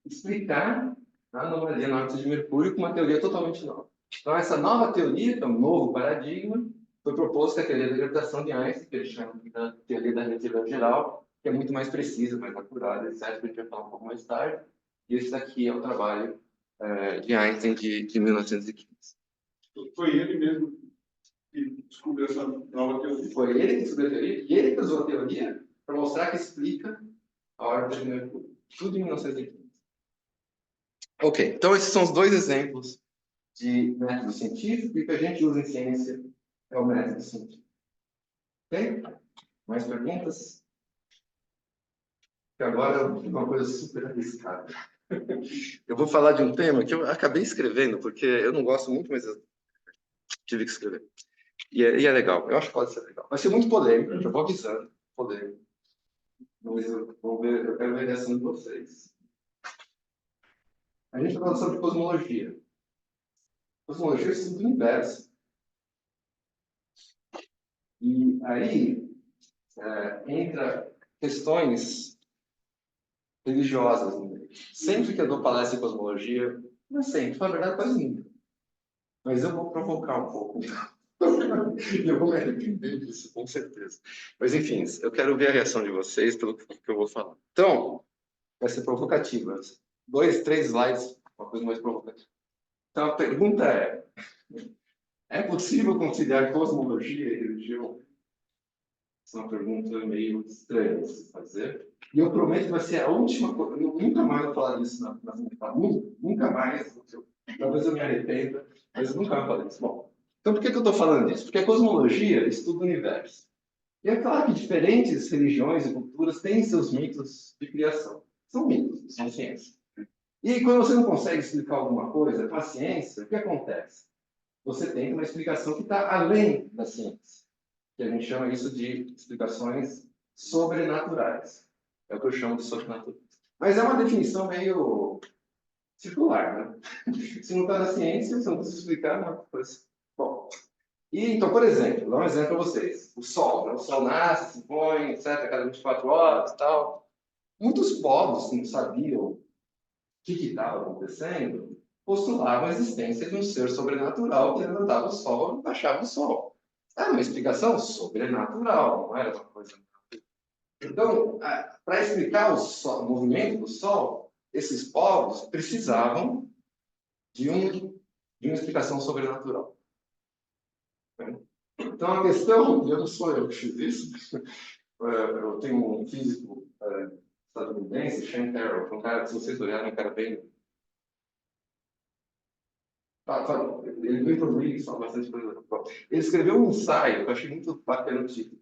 explicar a anomalia na órbita de Mercúrio com uma teoria totalmente nova. Então, essa nova teoria, que é um novo paradigma, foi proposta a teoria da gravitação de Einstein, que eles chamam de teoria da relatividade geral, que é muito mais precisa, mais acurada, etc., que a gente vai falar um pouco mais tarde. E esse daqui é o trabalho de Einstein de 1915. Foi ele mesmo que descobriu essa nova teoria. Foi ele que descobriu a teoria, e ele que usou a teoria para mostrar que explica a órbita de Mercúrio. Tudo em 1915. Ok, então esses são os dois exemplos de método científico, e que a gente usa em ciência é o método científico. Ok? Mais perguntas? Que agora é uma coisa super arriscada. Eu vou falar de um tema que eu acabei escrevendo, porque eu não gosto muito, mas tive que escrever. E é legal, eu acho que pode ser legal. Vai ser muito polêmico, eu já vou avisando, polêmico. Mas eu quero ver a reação de vocês. A gente está falando sobre cosmologia. Cosmologia é o estudo do universo. E aí entra questões religiosas no meio. Sempre que eu dou palestra em cosmologia, não é sempre, na verdade quase nunca. Mas eu vou provocar um pouco. E eu vou me arrepender disso, com certeza. Mas, enfim, eu quero ver a reação de vocês pelo que eu vou falar. Então, vai ser provocativa. 2, 3 slides, uma coisa mais provocativa. Então, a pergunta é possível conciliar cosmologia e religião? Essa é uma pergunta meio estranha de se fazer. E eu prometo que vai ser a última coisa. Eu nunca mais vou falar disso na nunca mais. Talvez eu me arrependa, mas eu nunca vou falar disso. Bom, então por que eu estou falando disso? Porque a cosmologia estuda o universo. E é claro que diferentes religiões e culturas têm seus mitos de criação. São mitos, são ciência. E aí, quando você não consegue explicar alguma coisa com a ciência, o que acontece? Você tem uma explicação que está além da ciência. Que a gente chama isso de explicações sobrenaturais. É o que eu chamo de sobrenatural. Mas é uma definição meio circular, né? Se não está na ciência, você não precisa explicar uma coisa. Bom, então, por exemplo, vou dar um exemplo para vocês. O Sol, né? O Sol nasce, se põe, etc., a cada 24 horas e tal. Muitos povos que não sabiam o que estava acontecendo postulavam a existência de um ser sobrenatural que levantava o Sol e baixava o Sol. Era uma explicação sobrenatural, não era uma coisa. Então, para explicar o movimento do Sol, esses povos precisavam de uma explicação sobrenatural. Então, a questão, e eu não sou eu que fiz isso, eu tenho um físico estadunidense, Shane Carroll, que é um cara, se vocês olharem, é um cara bem... Ele veio para o Briggs, fala bastante coisa. Ele escreveu um ensaio, que eu achei muito bacana o título.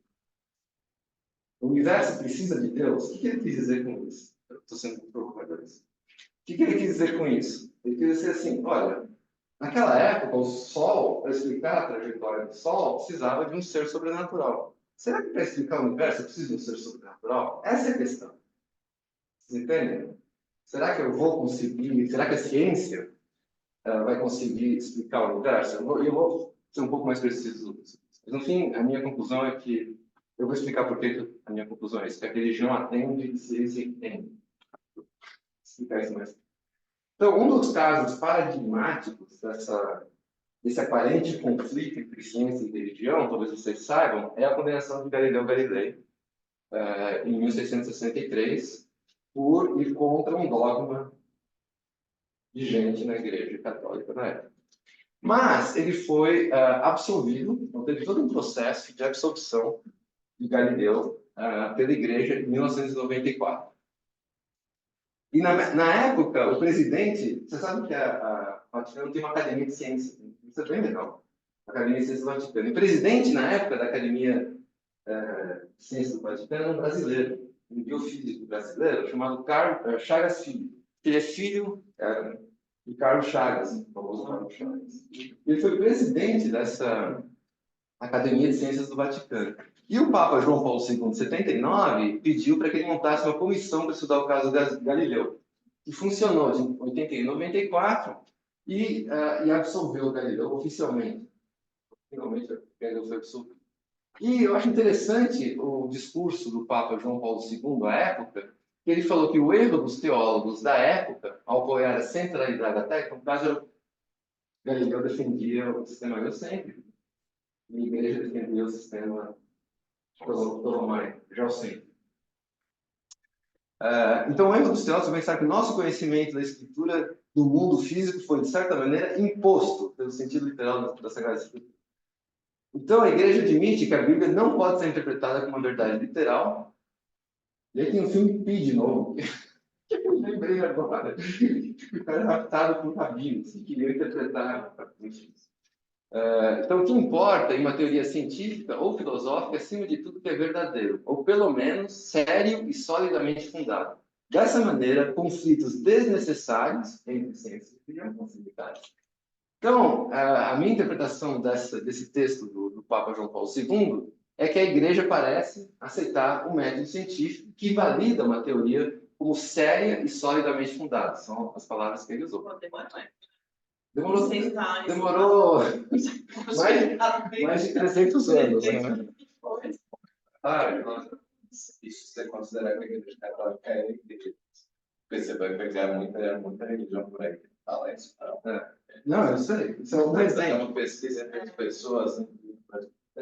O universo precisa de Deus? O que ele quis dizer com isso? Eu estou sendo muito provocador. O que ele quis dizer com isso? Ele quis dizer assim, olha, naquela época, o Sol, para explicar a trajetória do Sol, precisava de um ser sobrenatural. Será que para explicar o universo eu preciso de um ser sobrenatural? Essa é a questão. Vocês entendem? Será que eu vou conseguir, será que a ciência vai conseguir explicar o universo? Eu vou ser um pouco mais preciso. Mas, no fim, a minha conclusão é que eu vou explicar por que a minha conclusão é isso, que a religião atende e a ciência entende. Vou explicar isso mais. Então, um dos casos paradigmáticos desse aparente conflito entre ciência e religião, talvez vocês saibam, é a condenação de Galileu Galilei, em 1663, por ir contra um dogma vigente na Igreja Católica na época. Mas ele foi absolvido, então teve todo um processo de absolvição de Galileu pela Igreja em 1994. E na época, o presidente, você sabe que a Vaticano tem uma academia de ciência, isso é bem legal, a Academia de Ciências do Vaticano. E o presidente, na época da Academia de Ciências do Vaticano, era um brasileiro, um biofísico brasileiro, chamado Chagas Filho. Ele é filho de Carlos Chagas, o famoso Carlos Chagas. Ele foi presidente dessa Academia de Ciências do Vaticano. E o Papa João Paulo II, em 79, pediu para que ele montasse uma comissão para estudar o caso de Galileu, que funcionou de 81 a 94 e absolveu Galileu oficialmente. Finalmente, Galileu foi absolvido. E eu acho interessante o discurso do Papa João Paulo II, à época, que ele falou que o erro dos teólogos da época, ao apoiar a centralidade da técnica, no caso, Galileu defendia o sistema geocêntrico, e a Igreja defendia o sistema geocêntrico. Então, o erro dos teólogos é pensar que o nosso conhecimento da escritura do mundo físico foi, de certa maneira, imposto pelo sentido literal da Sagrada Escritura. Então, a Igreja admite que a Bíblia não pode ser interpretada como uma verdade literal. E aí tem um filme Pi de novo, que eu lembrei agora, que era adaptado por rabinos, que queriam interpretar. Então, o que importa em uma teoria científica ou filosófica, acima de tudo, que é verdadeiro, ou pelo menos sério e solidamente fundado. Dessa maneira, conflitos desnecessários entre ciências e religião vão ser evitados. Então, a minha interpretação desse texto do Papa João Paulo II é que a Igreja parece aceitar o método científico que valida uma teoria como séria e solidamente fundada. São as palavras que ele usou. Demorou mais de 300 anos, né? Isso você considera que a Igreja Católica é igreja. Porque você vai pegar muita religião por aí que fala isso. Não, eu sei. Isso é um Mas exemplo. é uma pesquisa entre as pessoas, a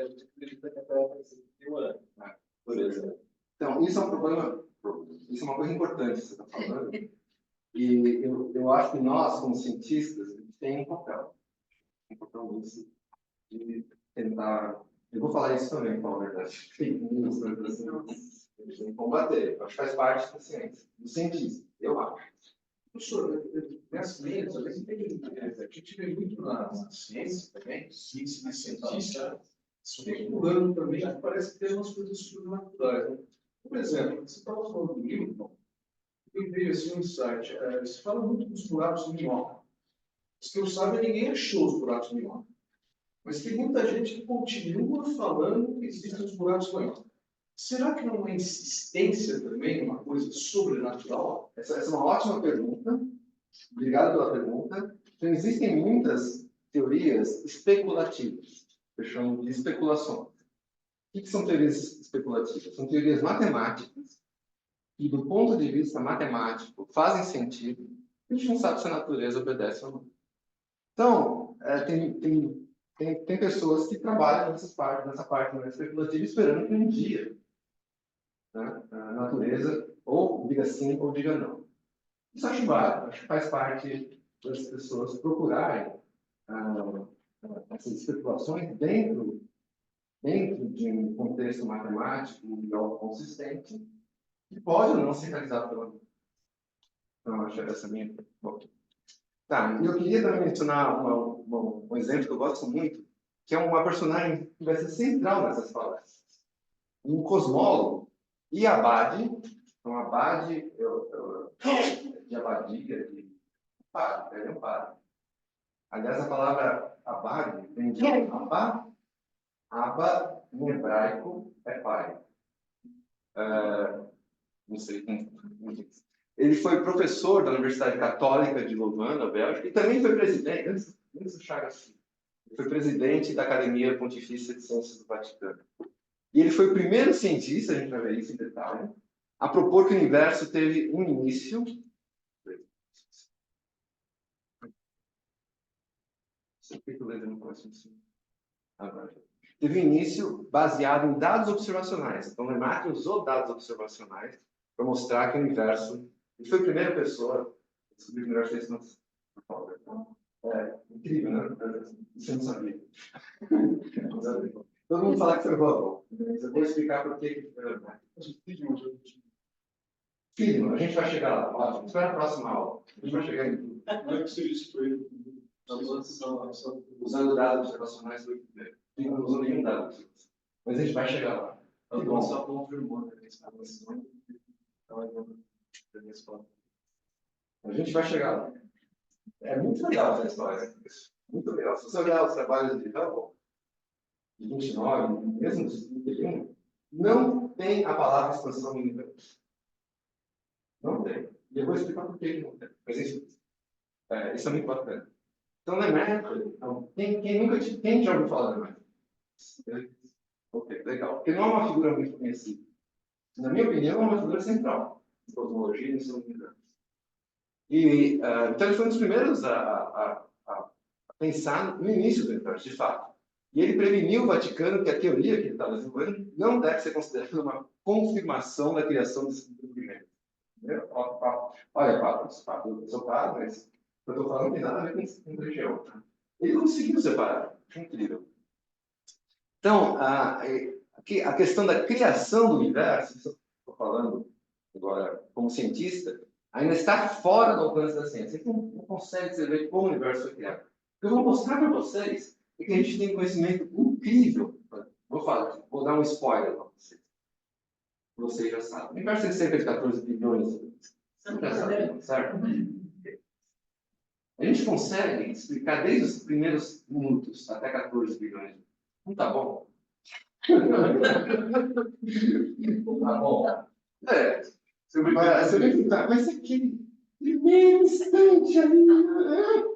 gente acredita que a Terra tem 5.000 anos, por exemplo. Então, isso é um problema, isso é uma coisa importante que você está falando. E eu acho que nós, como cientistas, a gente tem um papel nisso, de tentar. Eu vou falar isso também, com a verdade. Fake news, coisas assim. A gente tem que combater. Eu acho que faz parte da ciência, do cientista, eu acho. Professor, nessa linha, a gente vê muito na ciência também, ciência cientista, especulando também, que parece ter umas coisas sobrenaturais. Né? Por exemplo, você estava falando do Newton, e veio assim um insight. Você fala muito dos buracos de minhoca. Os que eu saiba, ninguém achou os buracos de minhoca. Mas tem muita gente que continua falando que existem os buracos de minhoca. Será que não é uma insistência também, uma coisa sobrenatural? Essa é uma ótima pergunta. Obrigado pela pergunta. Então, existem muitas teorias especulativas, que eu chamo de especulações. O que são teorias especulativas? São teorias matemáticas que, do ponto de vista matemático, fazem sentido. A gente não sabe se a natureza obedece ou não. Então, tem pessoas que trabalham nessa parte mais especulativa, esperando que um dia, né, a natureza ou diga sim ou diga não. Isso acho válido, acho que faz parte das pessoas procurarem essas especulações dentro de um contexto matemático e consistente, que pode ou não ser realizado pela vida. Então, acho essa minha. Bom. Tá, eu queria também mencionar um exemplo que eu gosto muito, que é uma personagem que vai ser central nessas palestras. Um cosmólogo, Iabadi, então Abadi, de abadia, de padre, ele é um padre. Aliás, a palavra Abadi vem de Abba, em hebraico, é pai. Não sei como diz. Ele foi professor da Universidade Católica de Louvain, na Bélgica, e também foi presidente, antes do Chagas, foi presidente da Academia Pontifícia de Ciências do Vaticano. E ele foi o primeiro cientista, a gente vai ver isso em detalhe, a propor que o universo teve um início. Teve um início baseado em dados observacionais. Então, Lemaitre usou dados observacionais para mostrar que o universo. Ele foi a primeira pessoa a descobrir que o universo fez nossa. Incrível, né? Você não sabia. Todo mundo fala que foi bom. Eu vou explicar por que foi Lemaitre. Filho, a gente vai chegar lá. Ótimo. Espera a próxima aula. A gente vai chegar em tudo. Como é que você destruiu? Usando dados observacionais do Wikipedia. Não usou nenhum dado observacional. Mas a gente vai chegar lá. Eu só confirmou a gente vai chegar lá. É muito legal essa história. Muito legal. Se você olhar os trabalhos de Hubble, de 29, mesmo de 31, não tem a palavra expansão no universo. Não tem. E eu vou explicar por que não tem. Mas isso é muito bacana. Então, Lemaitre, quem já ouviu falar de Lemaitre? Ok, legal. Porque não é uma figura muito conhecida. Na minha opinião, é uma figura central em cosmologia e em seu universo. Então, ele foi um dos primeiros a pensar no início do universo, de fato. E ele preveniu o Vaticano que a teoria que ele estava desenvolvendo não deve ser considerada uma confirmação da criação desse tipo de gênero. Olha, Papa, eu sou padre, mas eu estou falando que nada a ver com religião. Tá? Ele conseguiu separar. É incrível. Então, a questão da criação do universo, estou falando agora como cientista, ainda está fora do alcance da ciência. A gente não consegue dizer como o universo foi criado. O que eu vou mostrar para vocês é que a gente tem conhecimento incrível. Vou dar um spoiler para vocês. Vocês já sabem. O universo tem cerca de 14 bilhões de anos. Vocês já sabem, certo? A gente consegue explicar desde os primeiros minutos até 14 bilhões. Não tá bom? Tá bom. É. Você vai tentar, mas aquele primeiro instante ali.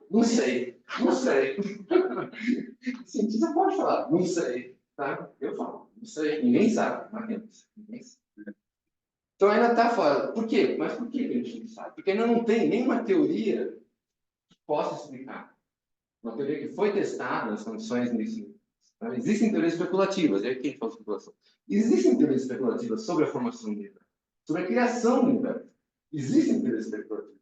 Não sei. Não sei. O cientista pode falar, não sei. Tá? Eu falo, não sei. Ninguém sabe. Ninguém sabe. Então ainda está fora. Por quê? Mas por que a gente não sabe? Porque ainda não tem nenhuma teoria que possa explicar. Uma teoria que foi testada nas condições nisso. Então, existem teorias especulativas. E aí quem fala especulação? Existem teorias especulativas sobre a formação do universo, sobre a criação do universo. Existem teorias especulativas.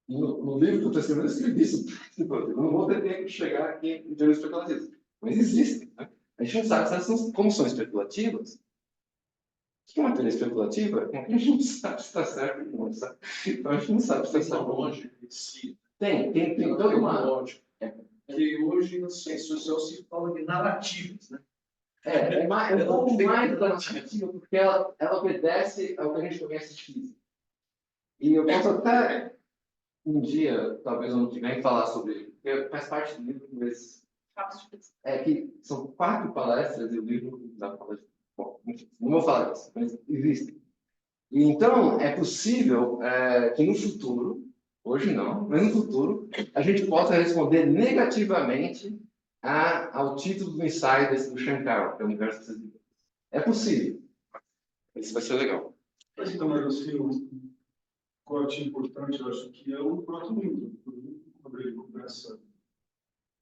No livro que eu estou escrevendo, eu escrevi isso. Eu não vou ter tempo de chegar aqui em teorias especulativas. Mas existem. Né? A gente não sabe como são especulativas. O que é uma teoria especulativa? A gente não sabe se está certo ou não. Sabe? Então, a gente não sabe se está certo. Lógica em si. Tem toda uma lógica. Que hoje na ciência social se fala de narrativas, né? É um pouco mais da narrativa, porque ela obedece ao que a gente conhece de física. E eu posso até um dia, talvez ano que vem, falar sobre, porque faz parte do livro, mas que são 4 palestras e o livro da palestra. Bom, enfim, não vou falar disso, mas existem. E então, é possível que no futuro, hoje não, mas no futuro, a gente possa responder negativamente ao título do ensaio do Shankar, que é o Universo das Ideias. É possível. Isso vai ser legal. Mas então, assim, o corte importante, eu acho que é o próprio Newton. Quando ele começa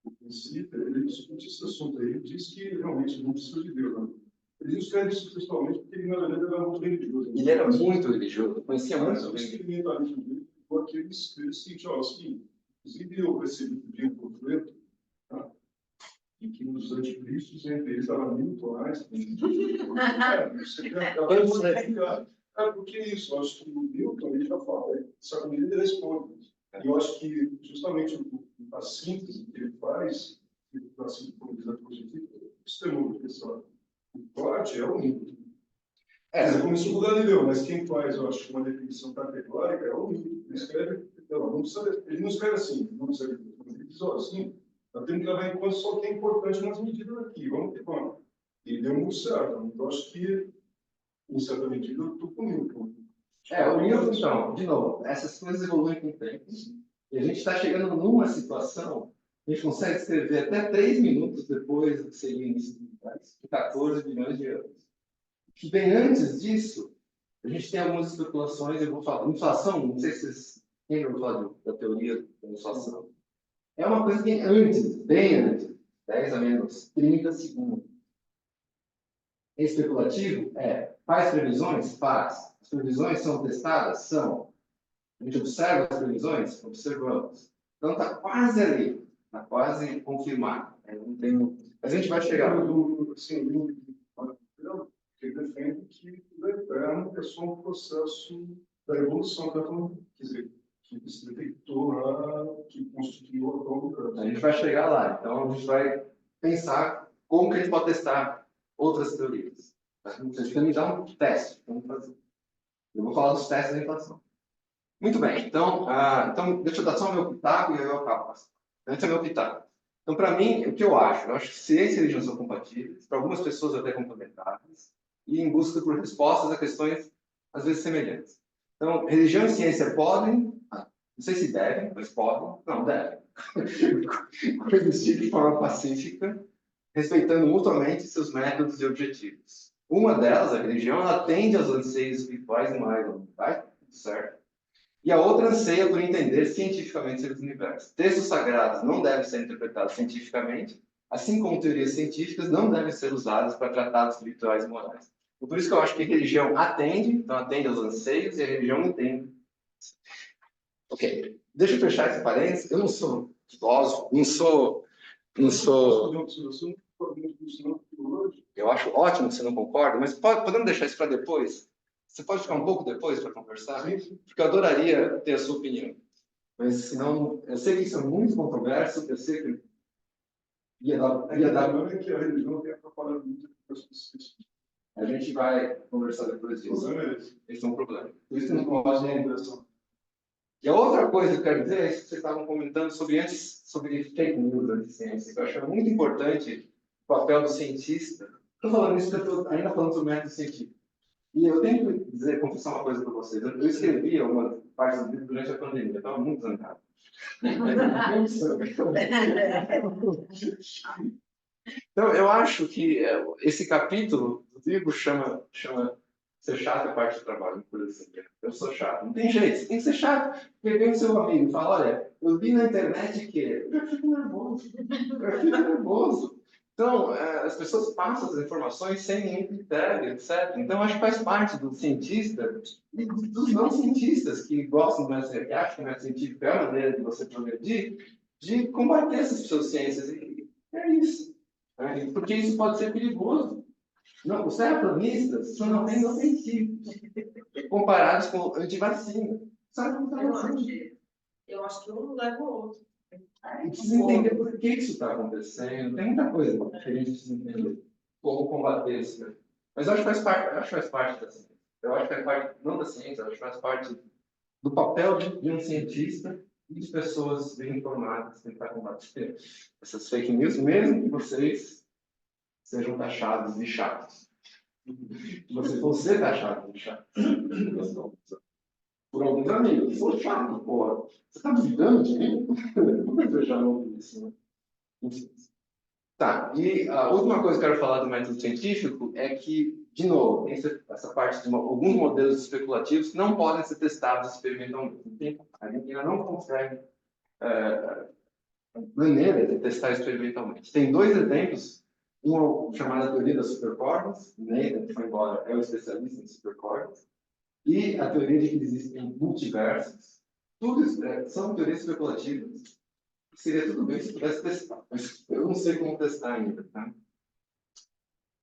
o princípio, ele discute esse assunto aí. Ele diz que realmente não precisa de Deus. Não. Ele escreve isso textualmente porque ele, na verdade, era muito religioso. Ele era muito religioso, conhecia muito o bem. experimentalismo dele foi aqueles que ele sentiu assim. Inclusive, eu recebi um panfleto, tá? E que nos anticristos, entre eles, estava Newton, Einstein. Porque é isso, eu acho que o Newton ele já fala, só que ele responde. E eu acho que justamente a síntese que ele faz, da sincronização positiva, extremou a questão. O corte é o Newton. Quer dizer, começou com o Galileu, mas quem faz, eu acho, uma definição categórica é o Newton. Ele escreve, ele não escreve assim, não sei, mas ele diz assim, nós temos que levar em conta só o que é importante nas medidas aqui, vamos que vamos. E deu muito certo, então acho que, em certa medida, eu estou com o Newton. O Newton, então, de novo, essas coisas evoluem com o tempo, e a gente está chegando numa situação, a gente consegue escrever até 3 minutos depois do que seria o início do universo, de 14 bilhões de anos. O que vem antes disso, a gente tem algumas especulações, eu vou falar, inflação, não sei se vocês lembram da teoria da inflação. É uma coisa que antes, bem antes, 10 a menos 30 segundos. É especulativo? Faz previsões? Faz. As previsões são testadas? São. A gente observa as previsões? Observamos. Então está quase ali, está quase confirmado. Não tem... Mas a gente vai chegar. Ele defende que o eterno é só um processo da evolução da economia. Quer dizer, que se detectou lá, que constituiu a própria. A gente vai chegar lá. Então a gente vai pensar como que a gente pode testar outras teorias. Vocês têm que me dar um teste. Vamos fazer. Eu vou falar dos testes da inflação. Muito bem. Então deixa eu dar só o meu pitaco e aí eu acabo. Antes é meu pitaco. Então, para mim, o que eu acho que ciência e religião são compatíveis, para algumas pessoas até complementares, e em busca por respostas a questões, às vezes, semelhantes. Então, religião e ciência podem, não sei se devem, mas podem, não, devem, coexistir de forma pacífica, respeitando mutuamente seus métodos e objetivos. Uma delas, a religião, ela atende aos anseios espirituais e morais, vai? Certo? E a outra anseia por entender cientificamente sobre o universo. Textos sagrados não devem ser interpretados cientificamente, assim como teorias científicas não devem ser usadas para tratados espirituais e morais. Por isso que eu acho que a religião atende aos anseios, e a religião entende. Ok, deixa eu fechar esse parênteses. Eu não sou filósofo, não sou... Eu acho ótimo que você não concorda, mas podemos deixar isso para depois? Você pode ficar um pouco depois para conversar? Porque eu adoraria ter a sua opinião. Mas, senão, eu sei que isso é muito controverso, eu sei que ia dar... É que a religião tem atrapalhado muito as pessoas. A gente vai conversar depois disso. Esse é um problema. Por isso que eu não gosto de E a outra coisa que eu quero dizer é isso que vocês estavam comentando sobre fake news, anti-ciência, que eu acho muito importante o papel do cientista. Estou falando isso porque eu estou ainda falando sobre método científico. E eu tenho que dizer, confessar uma coisa para vocês. Eu escrevi uma parte do livro durante a pandemia, eu estava muito zangado. Então, eu acho que esse capítulo do livro chama Ser chato é parte do trabalho, por exemplo. Eu sou chato. Não tem jeito, você tem que ser chato. Porque vem o seu amigo e fala, olha, eu vi na internet que... Eu já fico nervoso. Então, as pessoas passam as informações sem nenhum critério, etc. Então, acho que faz parte do cientista e dos não cientistas que gostam do método, que acham que o método científico é a maneira de você progredir, de combater essas pseudociências. E é isso. Porque isso pode ser perigoso. Não, os terraplanistas são apenas ofensivos comparados com antivacina. Sabe como está Eu acho que um leva o outro. E precisa entender por que isso está acontecendo. Tem muita coisa que a gente precisa entender. Como combater isso. Mas eu acho que faz parte da ciência. Eu acho que faz parte, não da ciência, eu acho que faz parte do papel de um cientista e de pessoas bem informadas tentar combater essas fake news, mesmo que vocês sejam taxados de chatos. Você for ser taxado de chato. Por alguns amigos. Sou chato, porra. Você tá duvidando de mim? Mas eu já não vi isso, né? Enfim. Tá, e a última coisa que eu quero falar do método científico é que, de novo, tem essa parte de alguns modelos especulativos que não podem ser testados experimentalmente. A gente ainda não consegue maneira de testar experimentalmente. Tem dois exemplos, uma chamada teoria das supercordas, Nathan, que foi embora, é um especialista em supercordas, e a teoria de que existem multiversos. Tudo isso são teorias especulativas. Seria tudo bem se pudesse testar, mas eu não sei como testar ainda. Tá?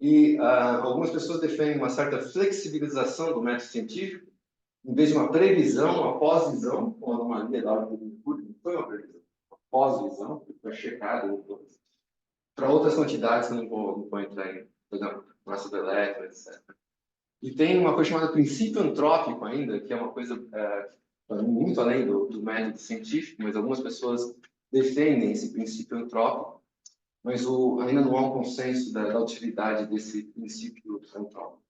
E algumas pessoas defendem uma certa flexibilização do método científico, em vez de uma previsão, uma pós-visão, com a anomalia da ordem do Mercúrio, não foi uma previsão, uma pós-visão, que foi checada para outras quantidades que eu não vou entrar em, por exemplo, massa do elétron, etc. E tem uma coisa chamada princípio antrópico ainda, que é uma coisa muito além do método científico, mas algumas pessoas defendem esse princípio antrópico, mas ainda não há um consenso da utilidade desse princípio antrópico.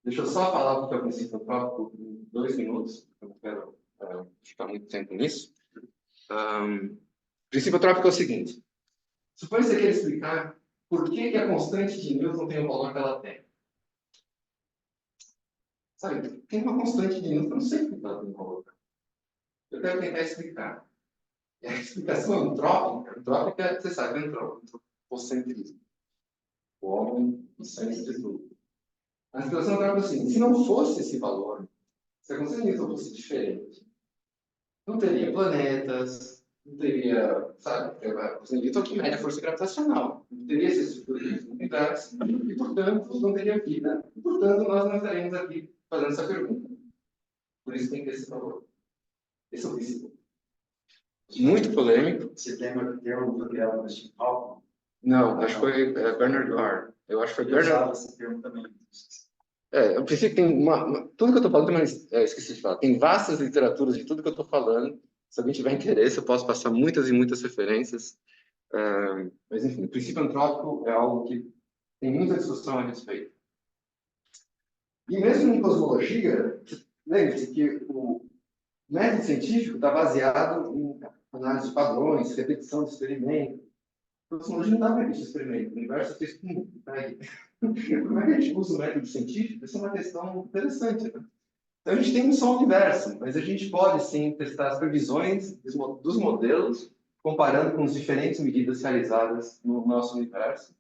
Deixa eu só falar o que é o princípio antrópico em 2 minutos, eu não quero ficar muito tempo nisso. O princípio antrópico é o seguinte: suponha que você quer explicar por que a constante de Newton tem o valor que ela tem. Sabe, tem uma constante de Newton, eu não sei por que ela tem valor. Eu quero tentar explicar. E a explicação antrópica, você sabe, antropocentrismo. O homem, o centro de tudo. A explicação antrópica é assim: se não fosse esse valor, se a constante de Newton fosse diferente, não teria planetas, não teria, sabe, a constante de Newton que mede a força gravitacional, não teria essa estrutura do universo, e, portanto, não teria vida. E, portanto, nós não estaremos aqui fazendo essa pergunta. Por isso tem que ter esse valor. Esse é o princípio. Muito polêmico. Você lembra que tem um material do Steve Hawking? Não, acho que foi Bernard Carr. Eu acho que foi Bernard. Esse termo também. Eu preciso que tem tudo que eu estou falando, mas esqueci de falar. Tem vastas literaturas de tudo que eu estou falando. Se alguém tiver interesse, eu posso passar muitas e muitas referências. Mas, enfim, o princípio antrópico é algo que tem muita discussão a respeito. E mesmo em cosmologia, lembre-se que o método científico está baseado em análise de padrões, repetição de experimentos. A cosmologia não dá para repetir experimento. O universo é feito com... Como é que a gente usa o método científico? Isso é uma questão interessante. Né? Então, a gente tem um só universo, mas a gente pode, sim, testar as previsões dos modelos, comparando com as diferentes medidas realizadas no nosso universo.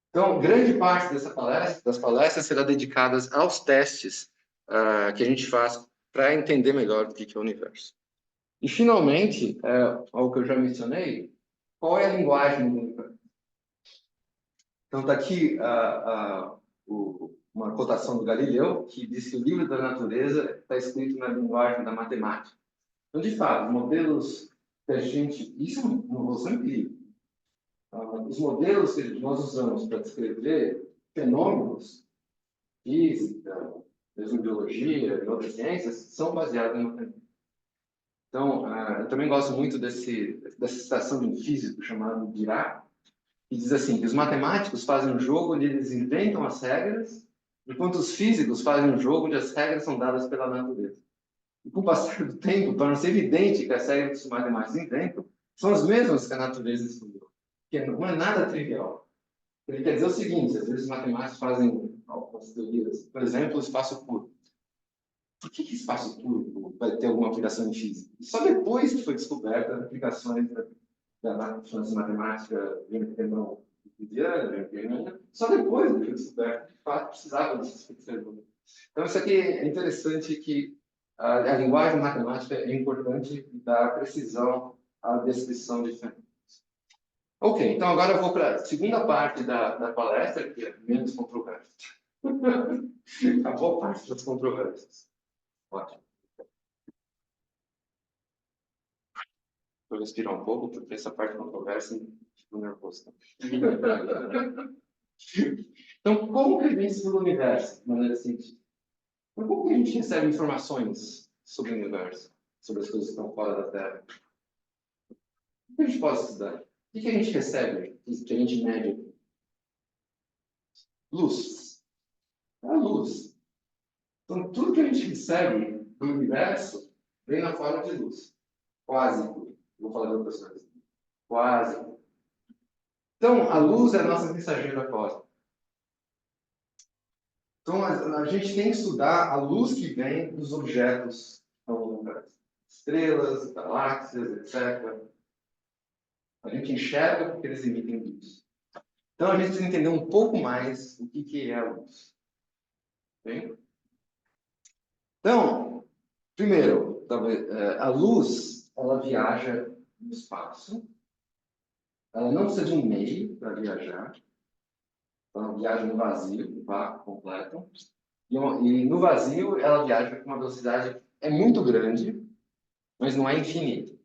Então, grande parte das palestras será dedicada aos testes que a gente faz para entender melhor o que é o universo. E, finalmente, algo que eu já mencionei, qual é a linguagem do universo? Então, está aqui uma cotação do Galileu, que diz que o livro da natureza está escrito na linguagem da matemática. Então, de fato, modelos que a gente... Isso é uma evolução incrível. Os modelos que nós usamos para descrever fenômenos física, mesmo biologia e outras ciências, são baseadas em matemática. Então, eu também gosto muito dessa citação de um físico chamado Dirac, que diz assim, que os matemáticos fazem um jogo onde eles inventam as regras, enquanto os físicos fazem um jogo onde as regras são dadas pela natureza. E com o passar do tempo, torna-se evidente que as regras que os matemáticos inventam são as mesmas que a natureza estudou, que não é nada trivial. Ele quer dizer o seguinte, às vezes os matemáticos fazem algumas teorias, por exemplo, o espaço curvo. Por que espaço curvo vai ter alguma aplicação em física? Só depois que foi descoberta as aplicações da matemática euclidiana, só depois que foi descoberta, de fato, precisava desses fixadores. Então, isso aqui é interessante que a linguagem matemática é importante e dá precisão à descrição de fenômenos. Ok, então agora eu vou para a segunda parte da palestra, que é menos controversa. A boa parte das controvérsias. Ótimo. Vou respirar um pouco, porque essa parte controversa me fico nervoso. Então, como que a gente estuda o universo, de maneira científica? Então, como que a gente recebe informações sobre o universo, sobre as coisas que estão fora da Terra? O que a gente pode estudar? O que a gente recebe, que a gente mede? Luz. É a luz. Então, tudo que a gente recebe do universo vem na forma de luz. Quase tudo. Vou falar de outras coisas. Quase tudo. Então, a luz é a nossa mensageira cósmica. Então, a gente tem que estudar a luz que vem dos objetos que estão no universo. Estrelas, galáxias, etc. A gente enxerga porque eles emitem luz. Então, a gente precisa entender um pouco mais o que é a luz. Bem? Então, primeiro, a luz, ela viaja no espaço. Ela não precisa de um meio para viajar. Então, ela viaja no vazio, no vácuo completo. E no vazio, ela viaja com uma velocidade muito grande, mas não é infinita.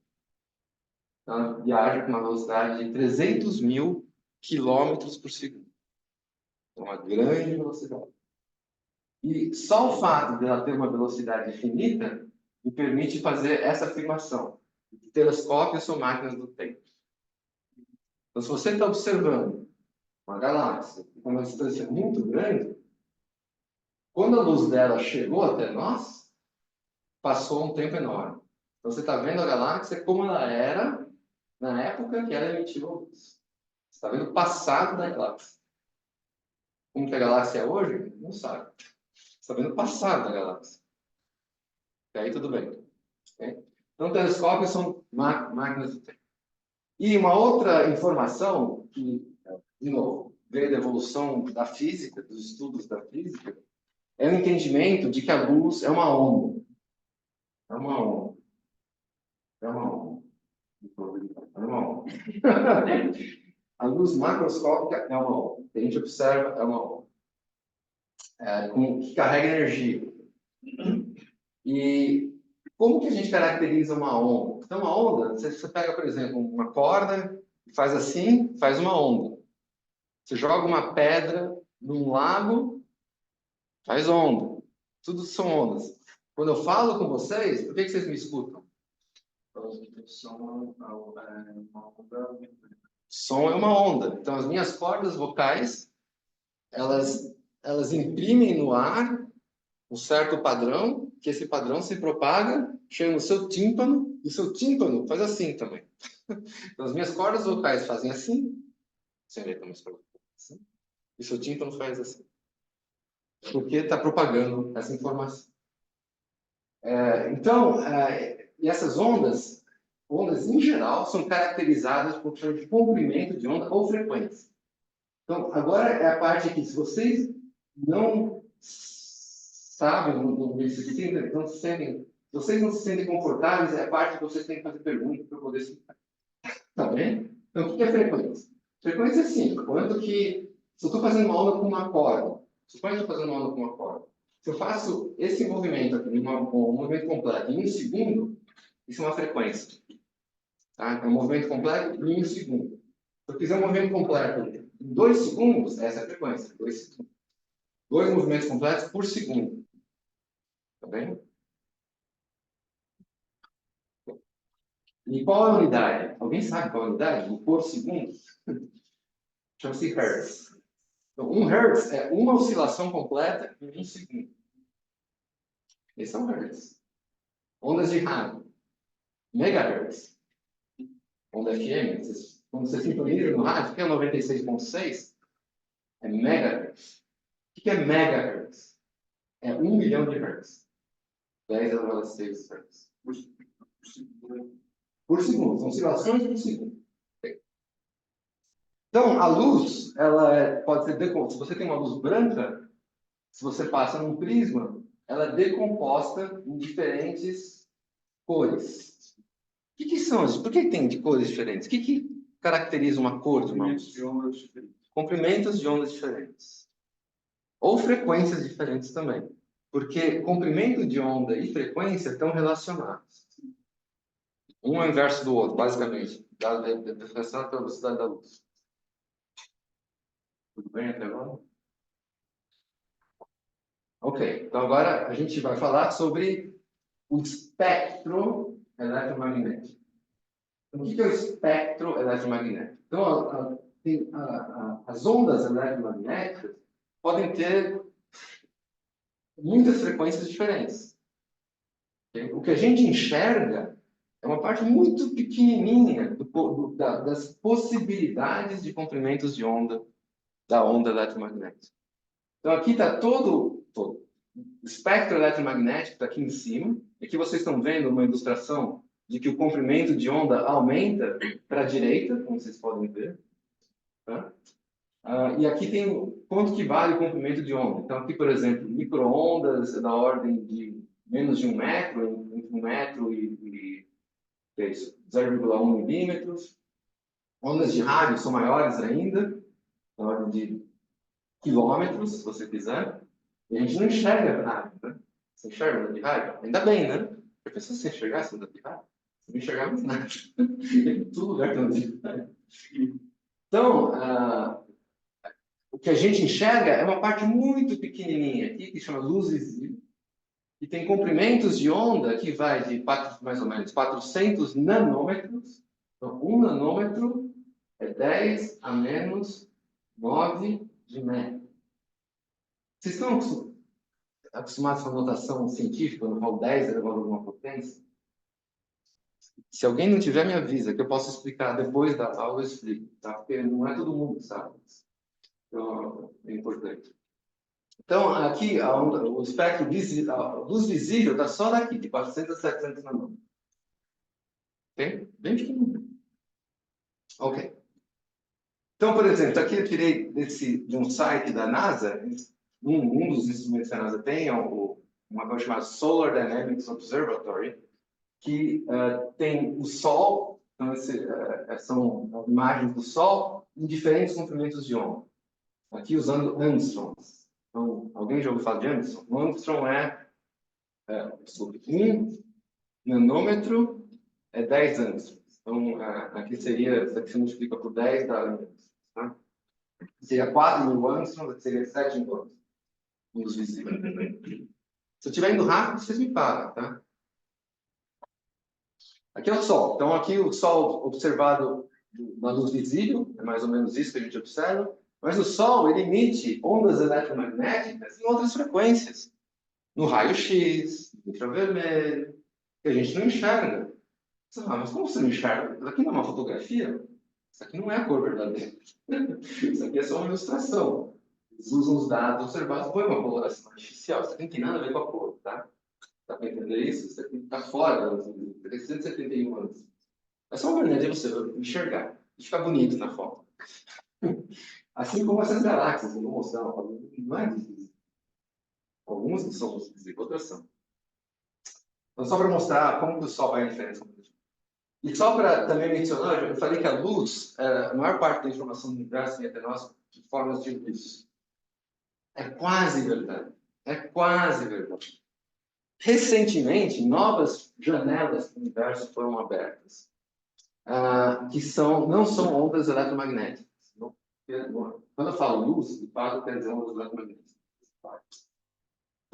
Ela viaja com uma velocidade de 300 mil quilômetros por segundo. É uma grande velocidade. E só o fato de ela ter uma velocidade infinita me permite fazer essa afirmação. Telescópios são máquinas do tempo. Então, se você está observando uma galáxia com uma distância muito grande, quando a luz dela chegou até nós, passou um tempo enorme. Então, você está vendo a galáxia como ela era na época que ela emitiu a luz. Você está vendo o passado da galáxia. Como que a galáxia é hoje? Não sabe. Você está vendo o passado da galáxia. E aí tudo bem. Okay? Então, telescópios são máquinas do tempo. E uma outra informação que, de novo, veio da evolução da física, dos estudos da física, é o entendimento de que a luz é uma onda. É uma onda. É uma onda. É uma onda. A luz macroscópica é uma onda. O que a gente observa é uma onda. Que carrega energia. E como que a gente caracteriza uma onda? Então, uma onda, você pega, por exemplo, uma corda e faz assim, faz uma onda. Você joga uma pedra num lago, faz onda. Tudo são ondas. Quando eu falo com vocês, por que vocês me escutam? Som é uma onda. Então, as minhas cordas vocais, elas imprimem no ar um certo padrão, que esse padrão se propaga, chega no seu tímpano, e o seu tímpano faz assim também. Então, as minhas cordas vocais fazem assim, assim, e o seu tímpano faz assim. Porque está propagando essa informação. E essas ondas em geral, são caracterizadas por de comprimento de onda ou frequência. Então, agora é a parte aqui, se vocês não sabem, se vocês não se sentem confortáveis, é a parte que vocês têm que fazer perguntas para poder explicar. Tá bem? Então, o que é frequência? Frequência é assim, quanto que, se eu estou fazendo uma onda com uma corda, suponha que eu estou fazendo uma onda com uma corda, se eu faço esse movimento aqui, um movimento completo em 1 segundo, isso é uma frequência. Tá? É um movimento completo em 1 segundo. Se eu fizer um movimento completo em 2 segundos, essa é a frequência, 2 segundos. 2 movimentos completos por segundo. Tá bem? E qual é a unidade? Alguém sabe qual é a unidade? O por segundo? Chama-se Hertz. Então, 1 Hertz é uma oscilação completa em 1 segundo. Esse é um Hertz. Ondas de rádio. Megahertz. Onda FM. Quando você sintoniza no rádio, que é 96.6, é megahertz. O que é megahertz? É 1 milhão de hertz. 10 a 6 hertz. Por segundo. São oscilações por segundo. Então, a luz, pode ser se você tem uma luz branca, se você passa num prisma, ela é decomposta em diferentes cores. O que são as? Por que tem de cores diferentes? O que caracteriza uma cor de uma luz? Comprimentos de ondas diferentes. Ou frequências diferentes também. Porque comprimento de onda e frequência estão relacionados. Um é o inverso do outro, basicamente. Relacionado pela velocidade da luz. Tudo bem até agora? Ok, então agora a gente vai falar sobre o espectro eletromagnético. Então, o que é o espectro eletromagnético? Então, as ondas eletromagnéticas podem ter muitas frequências diferentes. Okay? O que a gente enxerga é uma parte muito pequenininha das possibilidades de comprimentos de onda da onda eletromagnética. Então, aqui está todo o espectro eletromagnético, está aqui em cima. Aqui vocês estão vendo uma ilustração de que o comprimento de onda aumenta para a direita, como vocês podem ver. Tá? E aqui tem quanto que vale o comprimento de onda. Então, aqui, por exemplo, micro-ondas da ordem de menos de 1 metro, entre 1 metro e 0,1 milímetros. Ondas de rádio são maiores ainda, na ordem de quilômetros, se você quiser. E a gente não enxerga rádio, né? Você enxerga onda de rádio? Ainda bem, né? A pessoa se enxergasse onda de rádio, você não enxergava mais nada. Em todo lugar tem onda de rádio. Então, o que a gente enxerga é uma parte muito pequenininha aqui, que chama luz visível, e tem comprimentos de onda que vai de mais ou menos 400 nanômetros. Então, 1 nanômetro é 10 a menos 9 de metro. Vocês estão acostumados com a notação científica, quando eu falo 10 elevado a alguma potência? Se alguém não tiver, me avisa, que eu posso explicar depois da aula, eu explico, tá? Porque não é todo mundo que sabe. Então, é importante. Então, aqui, o espectro a luz visível está só daqui, de 400 a 700 nanômetros. Ok? Bem pequenininho. Ok. Então, por exemplo, aqui eu tirei de um site da NASA, um dos instrumentos que a NASA tem, uma coisa chamada Solar Dynamics Observatory, que tem o Sol, então são imagens do Sol em diferentes comprimentos de onda. Aqui usando angstroms. Então, alguém já ouviu falar de angstrom? O angstrom desculpe, 1 nanômetro é 10 angstroms. Então, aqui seria, isso aqui se multiplica por 10, dá angstroms. Tá? Seria 4.000 angstroms, aqui seria 7 angstroms. Luz visível. Se eu estiver indo rápido, vocês me param, tá? Aqui é o Sol. Então, aqui o Sol observado na luz visível, é mais ou menos isso que a gente observa. Mas o Sol, ele emite ondas eletromagnéticas em outras frequências. No raio-x, no infravermelho, que a gente não enxerga. Mas como você não enxerga? Isso aqui não é uma fotografia? Isso aqui não é a cor verdadeira. Isso aqui é só uma ilustração. Eles usam os dados observados, foi uma coloração artificial. Isso aqui não tem nada a ver com a cor, tá? Dá para entender isso? Isso aqui está fora, tem 171 anos. É só uma maneira de você enxergar e ficar bonito na foto. Assim como essas galáxias, eu vou mostrar, não é visível. Algumas não são visíveis, outras são. Então, só para mostrar como que o Sol faz a diferença. E só para também mencionar, eu falei que a luz, a maior parte da informação do universo vem até nós de formas de luz. É quase verdade. É quase verdade. Recentemente, novas janelas do universo foram abertas, que não são ondas eletromagnéticas. Quando eu falo luz, de fato, quer dizer ondas eletromagnéticas.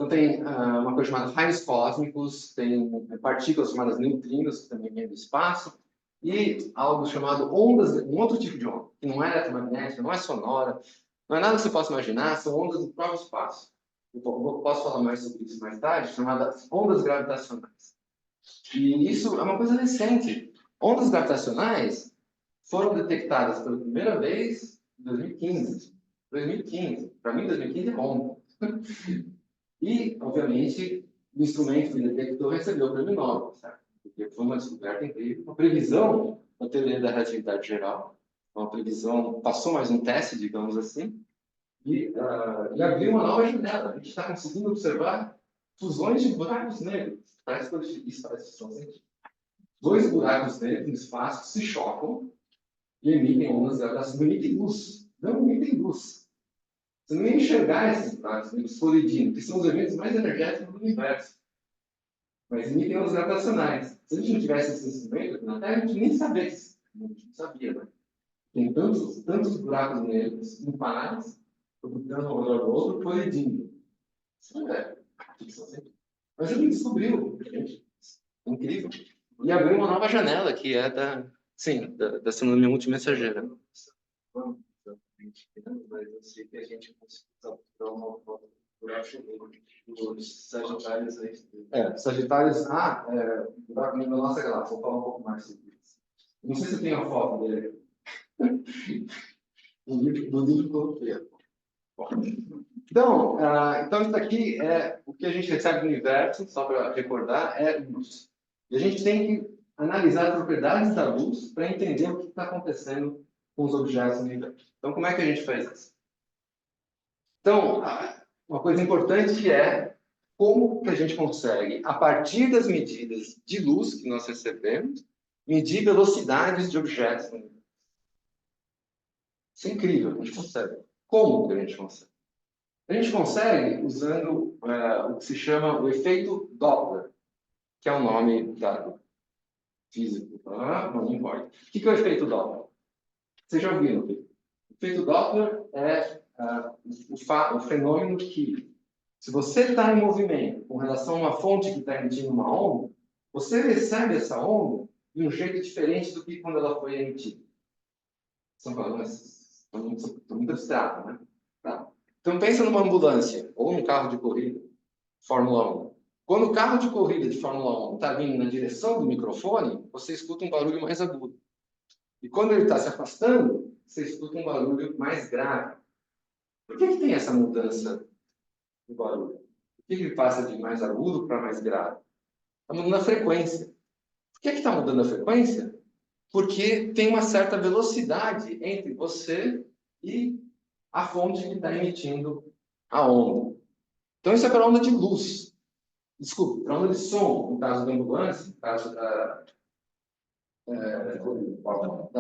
Então, tem uma coisa chamada raios cósmicos, tem partículas chamadas neutrinos, que também vêm do espaço, e algo chamado ondas, um outro tipo de onda, que não é eletromagnética, não é sonora, não é nada que você possa imaginar, são ondas do próprio espaço. Eu posso falar mais sobre isso mais tarde, chamadas ondas gravitacionais. E isso é uma coisa recente. Ondas gravitacionais foram detectadas pela primeira vez em 2015. 2015. Para mim, 2015 é onda. E, obviamente, o instrumento que detectou recebeu o prêmio Nobel, certo? Porque foi uma descoberta incrível, uma previsão da teoria da relatividade geral, uma previsão, passou mais um teste, digamos assim, e abriu uma nova janela. A gente está conseguindo observar fusões de buracos negros. Parece que isso parece ficção científica. Dois buracos negros no espaço se chocam e emitem ondas gravitacionais, emitem luz. Não emitem luz. Você não ia enxergar esses buracos negros colidindo, que são os eventos mais energéticos do universo. Mas emitem ondas gravitacionais. Se a gente não tivesse esse instrumento na Terra, a gente nem sabia isso. A gente não sabia, né? Tem tantos buracos negros em pares, orbitando um ao redor do outro, colidindo. Isso não é ficção científica. Mas a gente descobriu, gente. Incrível. E abriu uma nova janela, que é da astronomia multimensageira. Mas eu sei que a gente conseguiu dar uma volta por acho dos Sagitários aí. Sagitários, buraco negro da nossa galáxia. Vou falar um pouco mais sobre isso. Não sei se tem a foto dele. Do livro todo preto. Então, isso daqui é o que a gente recebe do universo, só para recordar, é luz. E a gente tem que analisar as propriedades da luz para entender o que está acontecendo com os objetos no universo. Então, como é que a gente faz isso? Então, uma coisa importante é como que a gente consegue, a partir das medidas de luz que nós recebemos, medir velocidades de objetos no universo. Isso é incrível, a gente consegue. Como que a gente consegue? A gente consegue usando o que se chama o efeito Doppler, que é o nome dado físico. Não importa. O que é o efeito Doppler? Vocês já viram? O efeito Doppler é o fenômeno que, se você está em movimento com relação a uma fonte que está emitindo uma onda, você recebe essa onda de um jeito diferente do que quando ela foi emitida. Estão falando, estou muito abstrato, né? Tá. Então, pensa numa ambulância ou num carro de corrida, Fórmula 1. Quando o carro de corrida de Fórmula 1 está vindo na direção do microfone, você escuta um barulho mais agudo. E quando ele está se afastando, você escuta um barulho mais grave. Por que tem essa mudança do barulho? Por que ele passa de mais agudo para mais grave? Está mudando a frequência. Por que está mudando a frequência? Porque tem uma certa velocidade entre você e a fonte que está emitindo a onda. Então, isso é para a onda de luz. Desculpe, para a onda de som, no caso da ambulância, no caso da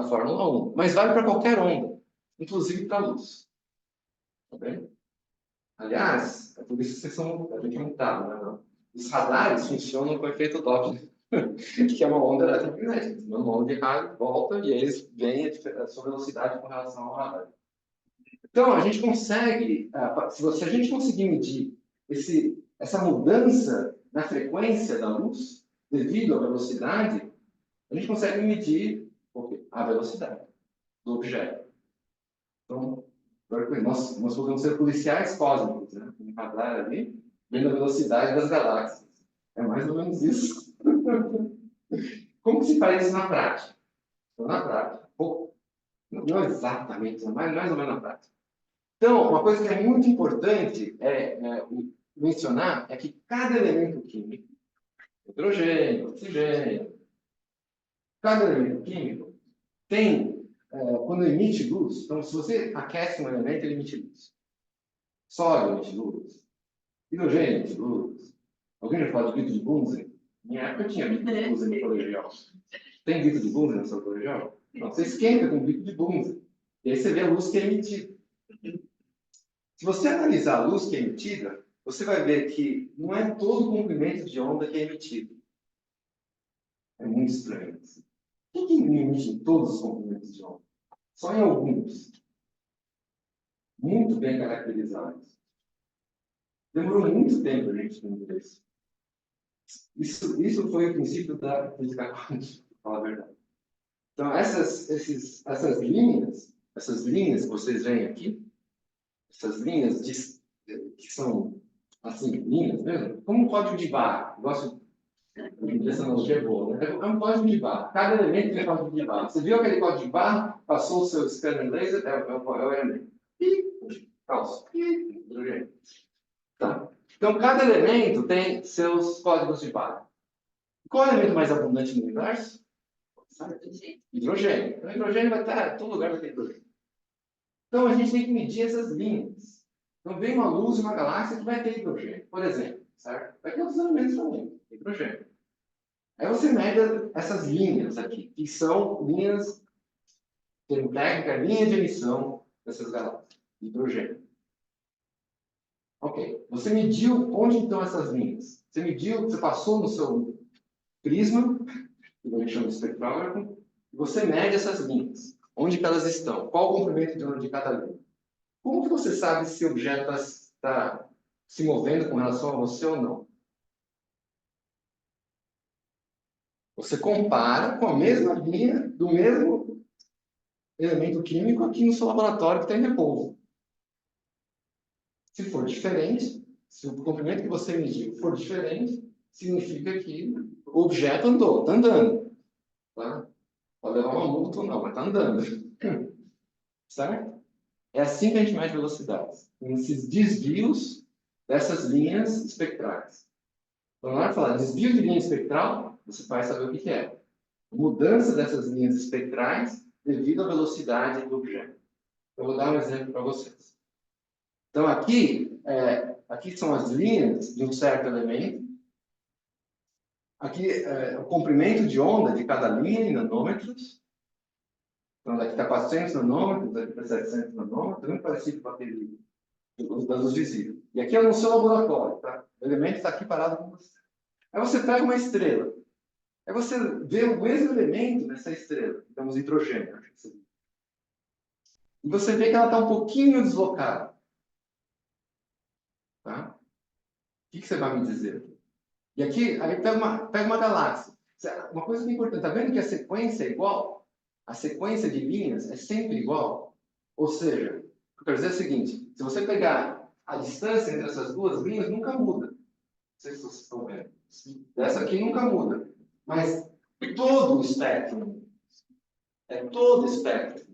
Fórmula 1. Mas vale para qualquer onda, inclusive para a luz. Tá bem? Aliás, é por isso que vocês são... A gente não está, né? Os radares funcionam com o efeito Doppler, que é uma onda eletromagnética. Uma onda de rádio volta e eles veem a sua velocidade com relação ao radar. Então, a gente consegue, se a gente conseguir medir essa mudança na frequência da luz, devido à velocidade, a gente consegue medir a velocidade do objeto. Então, nós podemos ser policiais cósmicos, né? Um radar ali, vendo a velocidade das galáxias. É mais ou menos isso. Como que se faz isso na prática? Então, na prática, não exatamente, mas mais ou menos na prática. Então, uma coisa que é muito importante mencionar é que cada elemento químico, hidrogênio, oxigênio, cada elemento químico tem, quando emite luz, então se você aquece um elemento, ele emite luz. Sódio emite luz. Hidrogênio emite luz. Alguém já falou de grito de Bunsen? Minha época tinha grito de Bunsen no colegial. Tem grito de Bunsen no seu colegial? Não, você esquenta com grito de Bunsen. E aí você vê a luz que é emitida. Se você analisar a luz que é emitida, você vai ver que não é todo o comprimento de onda que é emitido. É muito estranho. Por que não emite em todos os comprimentos de onda? Só em alguns. Muito bem caracterizados. Demorou muito tempo a gente entender isso. Isso foi o princípio da física quântica, para falar a verdade. Então, essas linhas que vocês veem aqui, essas linhas que são, assim, linhas mesmo, como um código de barra. Eu gosto dessa analogia é boa, né? É um código de barra. Cada elemento tem um código de barra. Você viu aquele código de barra, passou o seu scanner laser, é o elemento. E, falso. E, hidrogênio. Tá. Então, cada elemento tem seus códigos de barra. Qual é o elemento mais abundante no universo? Hidrogênio. Então, hidrogênio vai estar, todo lugar vai ter hidrogênio. Então, a gente tem que medir essas linhas. Então, vem uma luz de uma galáxia que vai ter hidrogênio, por exemplo, certo? Vai ter outros elementos também, hidrogênio. Aí você mede essas linhas aqui, que são linhas, termo técnica, linha de emissão dessas galáxias, hidrogênio. Ok. Você mediu onde estão essas linhas? Você mediu, você passou no seu prisma, que a gente chama de espectrógrafo, e você mede essas linhas. Onde que elas estão? Qual o comprimento de onda de cada linha? Como que você sabe se o objeto está se movendo com relação a você ou não? Você compara com a mesma linha do mesmo elemento químico aqui no seu laboratório que está em repouso. Se for diferente, se o comprimento que você mediu for diferente, significa que o objeto andou, está andando. Tá? Pode levar uma multa ou não, mas está andando. Certo? É assim que a gente mede velocidades. Esses desvios dessas linhas espectrais. Então, na hora de falar desvio de linha espectral, você vai saber o que é. Mudança dessas linhas espectrais devido à velocidade do objeto. Eu vou dar um exemplo para vocês. Então, aqui são as linhas de um certo elemento. Aqui é o comprimento de onda de cada linha em nanômetros. Então, daqui está 400 nanômetros, daqui está 700 nanômetros, muito parecido com aquele da luz visível. E aqui é no seu laboratório, tá? O elemento está aqui parado com você. Aí você pega uma estrela. Aí você vê o mesmo elemento nessa estrela, que temos hidrogênio. E você vê que ela está um pouquinho deslocada. Tá? O que você vai me dizer? E aqui, aí pega uma galáxia. Uma coisa que é importante, está vendo que a sequência é igual? A sequência de linhas é sempre igual? Ou seja, o que eu quero dizer é o seguinte, se você pegar a distância entre essas duas linhas, nunca muda. Não sei se vocês estão vendo. Essa aqui nunca muda. Mas todo o espectro, todo o espectro,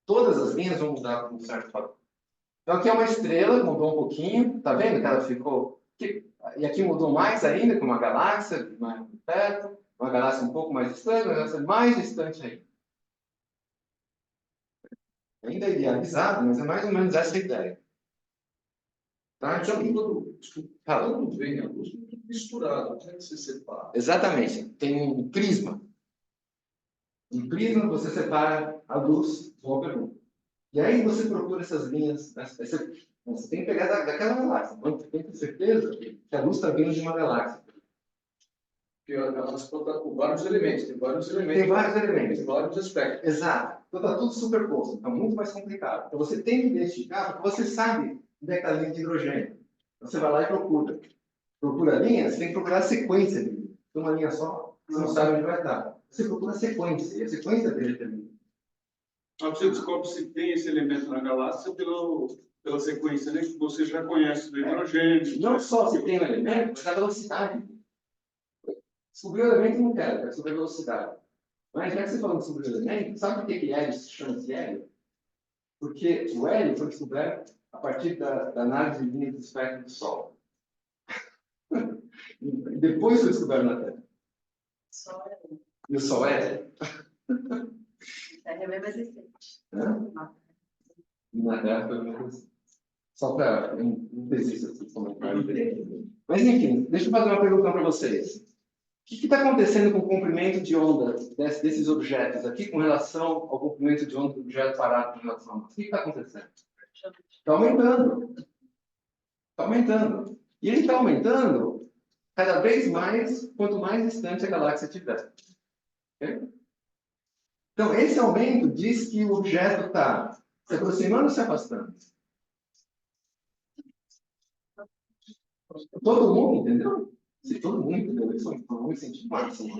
todas as linhas vão mudar com um certo fator. Então aqui é uma estrela, mudou um pouquinho, tá vendo que ela ficou... E aqui mudou mais ainda, com uma galáxia mais perto, uma galáxia um pouco mais distante, uma galáxia mais distante ainda. Ainda é idealizado, mas é mais ou menos essa a ideia. Tá? Então, quando vem a luz, tudo misturado, como é que você separa? Exatamente, tem um prisma. Em prisma, você separa a luz do ópera. E aí você procura essas linhas. Você tem que pegar daquela galáxia. Então, você tem que ter certeza que a luz está vindo de uma galáxia. Porque a galáxia pode estar com vários elementos. Tem vários elementos. Tem vários elementos. Tem vários aspectos. Exato. Então está tudo superposto. Então, muito mais complicado. Então você tem que identificar, porque você sabe onde é que está a linha de hidrogênio. Então, você vai lá e procura. Procura a linha, você tem que procurar a sequência de linha. Então, uma linha só, você não sabe onde vai estar. Você procura a sequência, e a sequência dele também. Você descobre se tem esse elemento na galáxia pela sequência, né, que você já conhece do hidrogênio. Não só se tem o elemento, mas a velocidade. Descobrir o elemento não quero saber a velocidade. Mas já que você falou sobre o elemento, sabe por que hélio se chama de hélio? Porque o hélio foi descoberto a partir da análise de linhas do espectro do Sol. E depois foi descoberto na Terra. E o Sol é hélio. É bem mais recente. Na Terra foi mais recente. Só para não desistir desses comentários. Mas enfim, deixa eu fazer uma pergunta para vocês. O que está acontecendo com o comprimento de onda desses objetos aqui com relação ao comprimento de onda do objeto parado com relação a nós? O que está acontecendo? Está aumentando. Está aumentando. E ele está aumentando cada vez mais, quanto mais distante a galáxia estiver. Okay? Então, esse aumento diz que o objeto está se aproximando ou se afastando? Todo mundo entendeu? Se todo mundo entendeu isso, todo mundo sentiu máximo.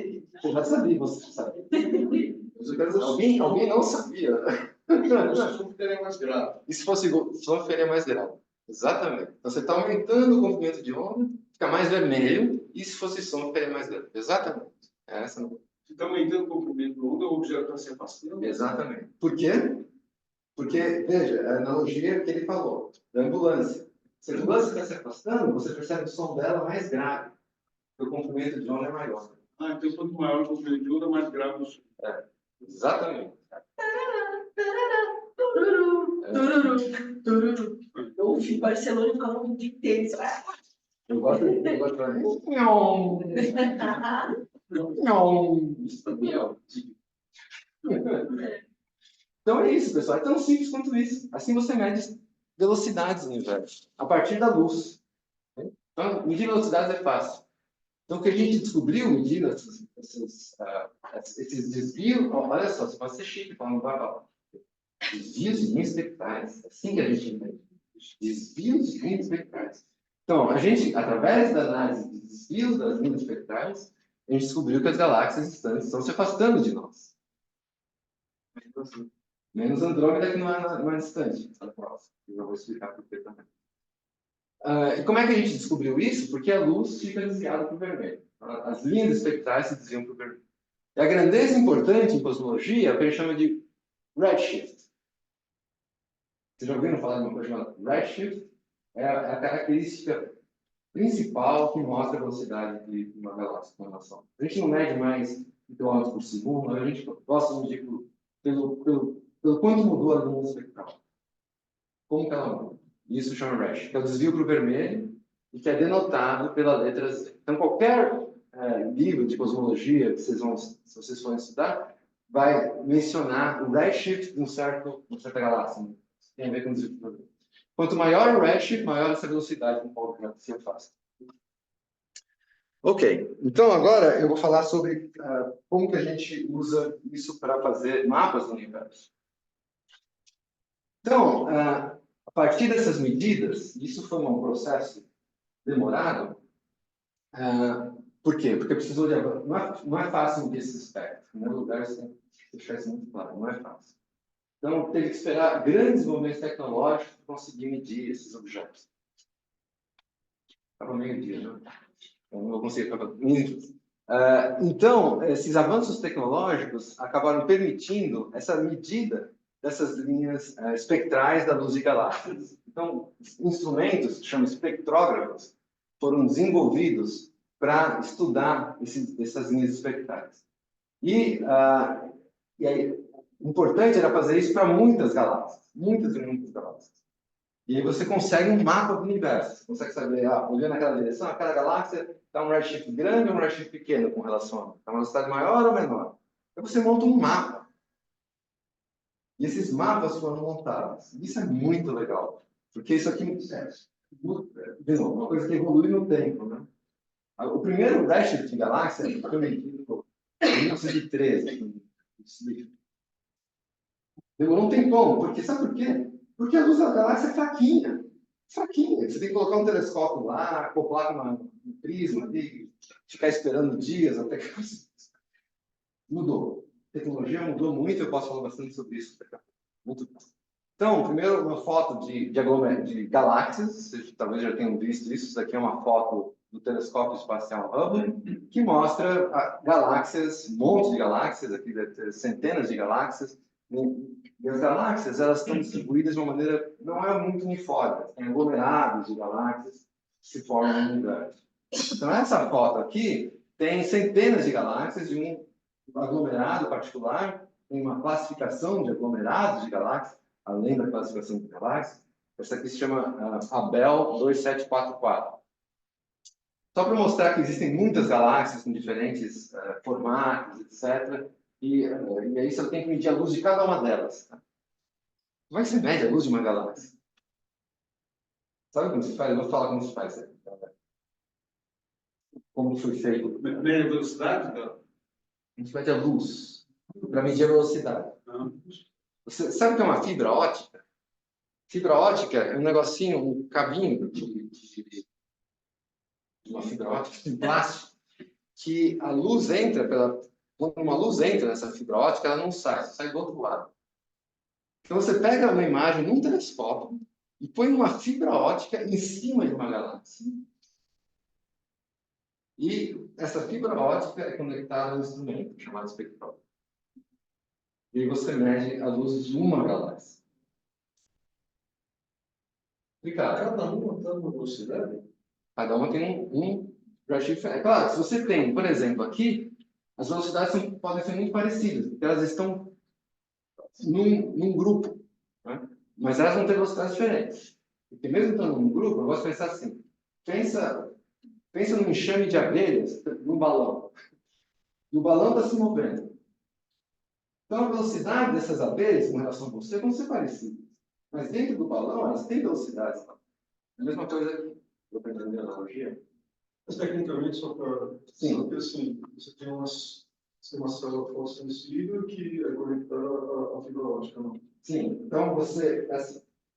Eu já sabia, você sabe. Mas eu quero dizer, alguém não sabia. O som ficaria mais grave. E se fosse igual, só ficaria mais grave. Exatamente. Então você está aumentando o comprimento de onda, fica mais vermelho, e se fosse som, ficaria mais grave. Exatamente. É essa não. Se está aumentando o comprimento do onda, o objeto está se afastando. Exatamente. Por quê? Porque, veja, a analogia que ele falou, da ambulância. Se a ambulância está se afastando, você percebe o som dela mais grave, porque o comprimento de onda é maior. Ah, então quanto maior o comprimento de onda, mais grave o som. Exatamente. Eu ouvi em Barcelona e falando de tênis. Eu gosto de fazer. Não. Isso também é típico. Então é isso, pessoal. É tão simples quanto isso. Assim você mede velocidades no universo, a partir da luz. Então, medir velocidades é fácil. Então, o que a gente descobriu medindo esses desvios, olha só, você pode ser chique, falando, desvios de linhas espectrais. É assim que a gente mede. Desvios de linhas espectrais. Então, a gente, através da análise de desvios das linhas espectrais, a gente descobriu que as galáxias distantes estão se afastando de nós. Menos Andrômeda, que não é distante, está próximo. Eu vou explicar por que também. E como é que a gente descobriu isso? Porque a luz fica desviada para o vermelho. As linhas espectrais se desviam para o vermelho. E a grandeza importante em cosmologia é o que a gente chama de redshift. Vocês já ouviram falar de uma coisa chamada redshift? É a característica principal que mostra a velocidade de uma galáxia, uma nação. A gente não mede mais quilômetros por segundo, a gente gosta de medir pelo quanto mudou a linha espectral. Como que ela muda? Isso chama redshift, que é o desvio para o vermelho e que é denotado pela letra Z. Então, qualquer livro de cosmologia que se vocês forem estudar, vai mencionar o redshift de uma certa galáxia. Tem a ver com o desvio para o vermelho. Quanto maior o redshift, maior essa velocidade com qual ela se afasta. Ok, então agora eu vou falar sobre como que a gente usa isso para fazer mapas do universo. Então, a partir dessas medidas, isso foi um processo demorado. Por quê? Porque precisou de... Não é fácil medir esse espectro. Em primeiro lugar, você tem que deixar isso muito claro. Não é fácil. Então, teve que esperar grandes movimentos tecnológicos para conseguir medir esses objetos. Estava meio-dia, né? Eu não vou conseguir acabar. Então, esses avanços tecnológicos acabaram permitindo essa medida dessas linhas espectrais da luz de galáxias. Então, instrumentos, que chamam espectrógrafos, foram desenvolvidos para estudar essas linhas espectrais. E aí, o importante era fazer isso para muitas galáxias, muitas e muitas galáxias. E aí você consegue um mapa do universo. Você consegue saber, olhando naquela direção, aquela galáxia está um redshift grande ou um redshift pequeno com relação a está uma velocidade maior ou menor. Então você monta um mapa. E esses mapas foram montados. Isso é muito legal. Porque isso aqui é uma coisa que evolui no tempo, né? O primeiro redshift de galáxia foi medido em 1913. Demorou um tempão, porque sabe por quê? Porque a luz da galáxia é fraquinha. Fraquinha. Você tem que colocar um telescópio lá, acoplar com um prisma e ficar esperando dias até que... Mudou. A tecnologia mudou muito, eu posso falar bastante sobre isso. Muito bom. Então, primeiro, uma foto de galáxias. Vocês talvez já tenham visto isso. Isso aqui é uma foto do telescópio espacial Hubble, que mostra galáxias, montes de galáxias, aqui deve ter centenas de galáxias. E as galáxias, elas estão distribuídas de uma maneira, não é muito uniforme. Tem aglomerados de galáxias que se formam no universo. Então, essa foto aqui tem centenas de galáxias de um aglomerado particular, tem uma classificação de aglomerados de galáxias, além da classificação de galáxias. Essa aqui se chama Abell 2744. Só para mostrar que existem muitas galáxias com diferentes formatos, etc. E aí você tem que medir a luz de cada uma delas. Tá? Como é que você mede a luz de uma galáxia? Sabe como se faz? Eu vou falar como se faz. Como foi feito. Mede a velocidade? A gente mede a luz para medir a velocidade. Você sabe o que é uma fibra ótica? Fibra ótica é um negocinho, um cabinho fibra ótica de plástico, que a luz entra quando uma luz entra nessa fibra ótica, ela não sai, só sai do outro lado. Então você pega uma imagem num telescópio e põe uma fibra ótica em cima de uma galáxia. E essa fibra ótica é conectada a um instrumento chamado espectrógrafo. E aí você mede a luz de uma galáxia. Ricardo, Cada uma está numa velocidade? cada uma tem um redshift. É claro, se você tem, por exemplo, aqui, as velocidades podem ser muito parecidas, porque elas estão num grupo, né? Mas elas vão ter velocidades diferentes. Porque mesmo estando num grupo, eu gosto de pensar assim, pensa num enxame de abelhas num balão. E o balão está se movendo. Então, a velocidade dessas abelhas com relação a você vão ser parecidas. Mas dentro do balão, elas têm velocidades. É a mesma coisa aqui. Estou aprendendo a analogia. Mas tecnicamente, só para Sim. saber, assim, você tem uma célula fotossensível que é conectada à fibra ótica, não? Sim. Então,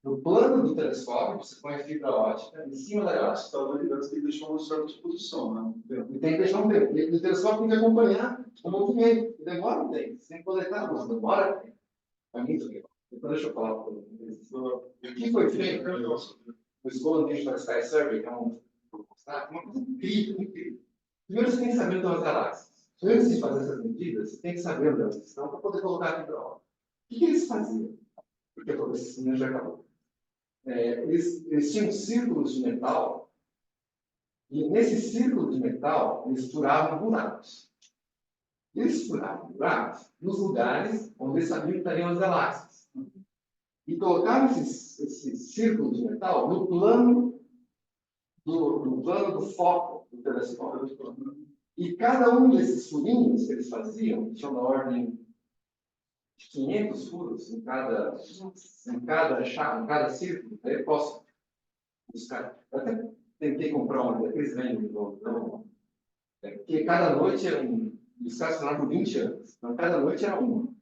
no plano do telescópio, você põe a fibra ótica em cima da galáxia. Está ligado, você tem que deixar uma certa exposição, né? E tem que deixar um tempo. E o telescópio tem que acompanhar o movimento. Demora um tempo. Você tem que coletar a luz. Demora tempo. É muito legal. Então, deixa eu falar para vocês. O que foi feito no Escola Digital Sky Survey, que é uma coisa incrível, incrível. Primeiro, você tem que saber onde estão as galáxias. Antes de fazer essas medidas, você tem que saber onde elas estão para poder colocar a fibra ótica. O que eles faziam? Porque todo esse já acabou. Eles tinham círculos de metal, e nesse círculo de metal, eles furavam buracos. Eles furavam buracos nos lugares onde eles sabiam que estariam as galáxias. E colocavam esse círculo de metal no plano do foco do telescópio. E cada um desses furinhos que eles faziam, tinham da ordem de 500 furos em cada círculo. Aí eu posso buscar. Eu até tentei comprar uma daqueles vendem no porque cada noite era os caras funcionaram por 20 anos. Então, cada noite era uma.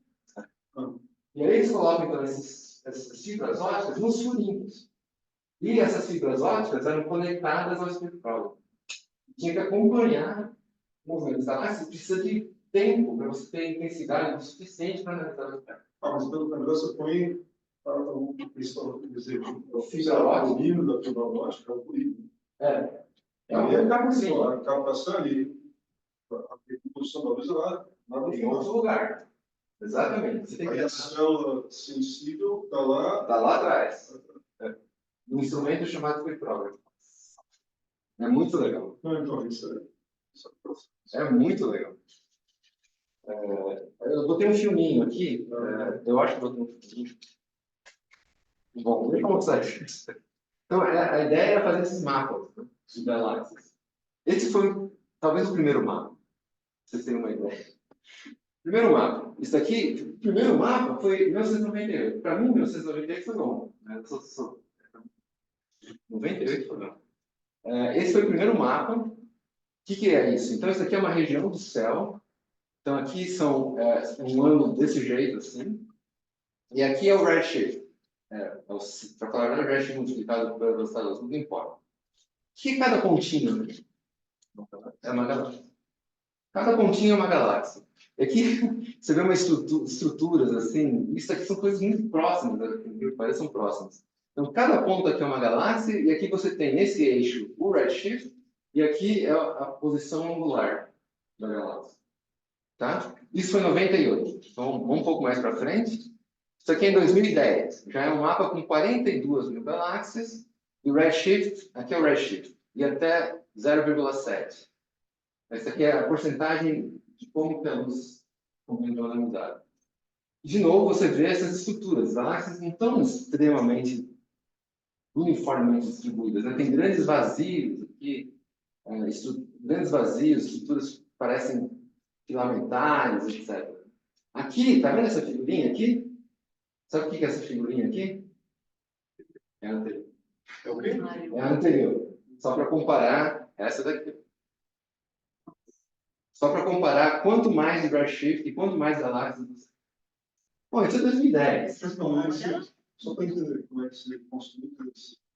E aí eles colocam, então, essas fibras óticas nos furinhos. E essas fibras óticas eram conectadas ao espectrógrafo. Tinha que acompanhar o movimento da galáxia. Precisa de tempo para você ter intensidade o suficiente para analisar o espectro. Mas pelo menos você põe o Fibra ótica. da fibra ótica, é o polígono. É um lugar por cima. A captação ali, a reprodução da luz lá, Em outro lugar. Exatamente. Você tem que aí a célula sensível está lá. Está lá atrás. Um instrumento chamado espectrógrafo. É muito legal. Não, então, isso É muito legal. Eu botei um filminho aqui. Eu acho que eu botei um filminho. Bom, deixa eu mostrar isso. Então, a ideia era fazer esses mapas, né, de galáxias. Esse foi talvez o primeiro mapa. Pra vocês terem uma ideia. Primeiro mapa. Isso aqui, o primeiro mapa foi em 1998. Para mim, 1998 foi bom. Né? 98 foi bom. Esse foi o primeiro mapa. O que é isso? Então, isso aqui é uma região do céu. Então, aqui são um ângulo desse jeito, assim. E aqui é o redshift. Para falar o redshift multiplicado pela velocidade da luz, não importa. O que é cada pontinho aqui? É uma galáxia. Cada pontinho é uma galáxia. E aqui você vê umas estruturas assim. Isso aqui são coisas muito próximas, né? Parecem próximas. Então, cada ponto aqui é uma galáxia, e aqui você tem nesse eixo o redshift, e aqui é a posição angular da galáxia. Tá? Isso foi em 98. Então, vamos um pouco mais para frente. Isso aqui é em 2010. Já é um mapa com 42 mil galáxias, e o redshift, aqui é o redshift, e até 0,7. Essa aqui é a porcentagem de como que a luz está analisada. De novo, você vê essas estruturas. As galáxias não estão extremamente uniformemente distribuídas. Né? Tem grandes vazios aqui, grandes vazios, estruturas que parecem filamentares, etc. Aqui, está vendo essa figurinha aqui? Sabe o que é essa figurinha aqui? É a anterior. é o quê? É a anterior. Só para comparar essa daqui. Só para comparar quanto mais de redshift e quanto mais galáxias. Bom, isso é 2010. Só para entender como é que se construi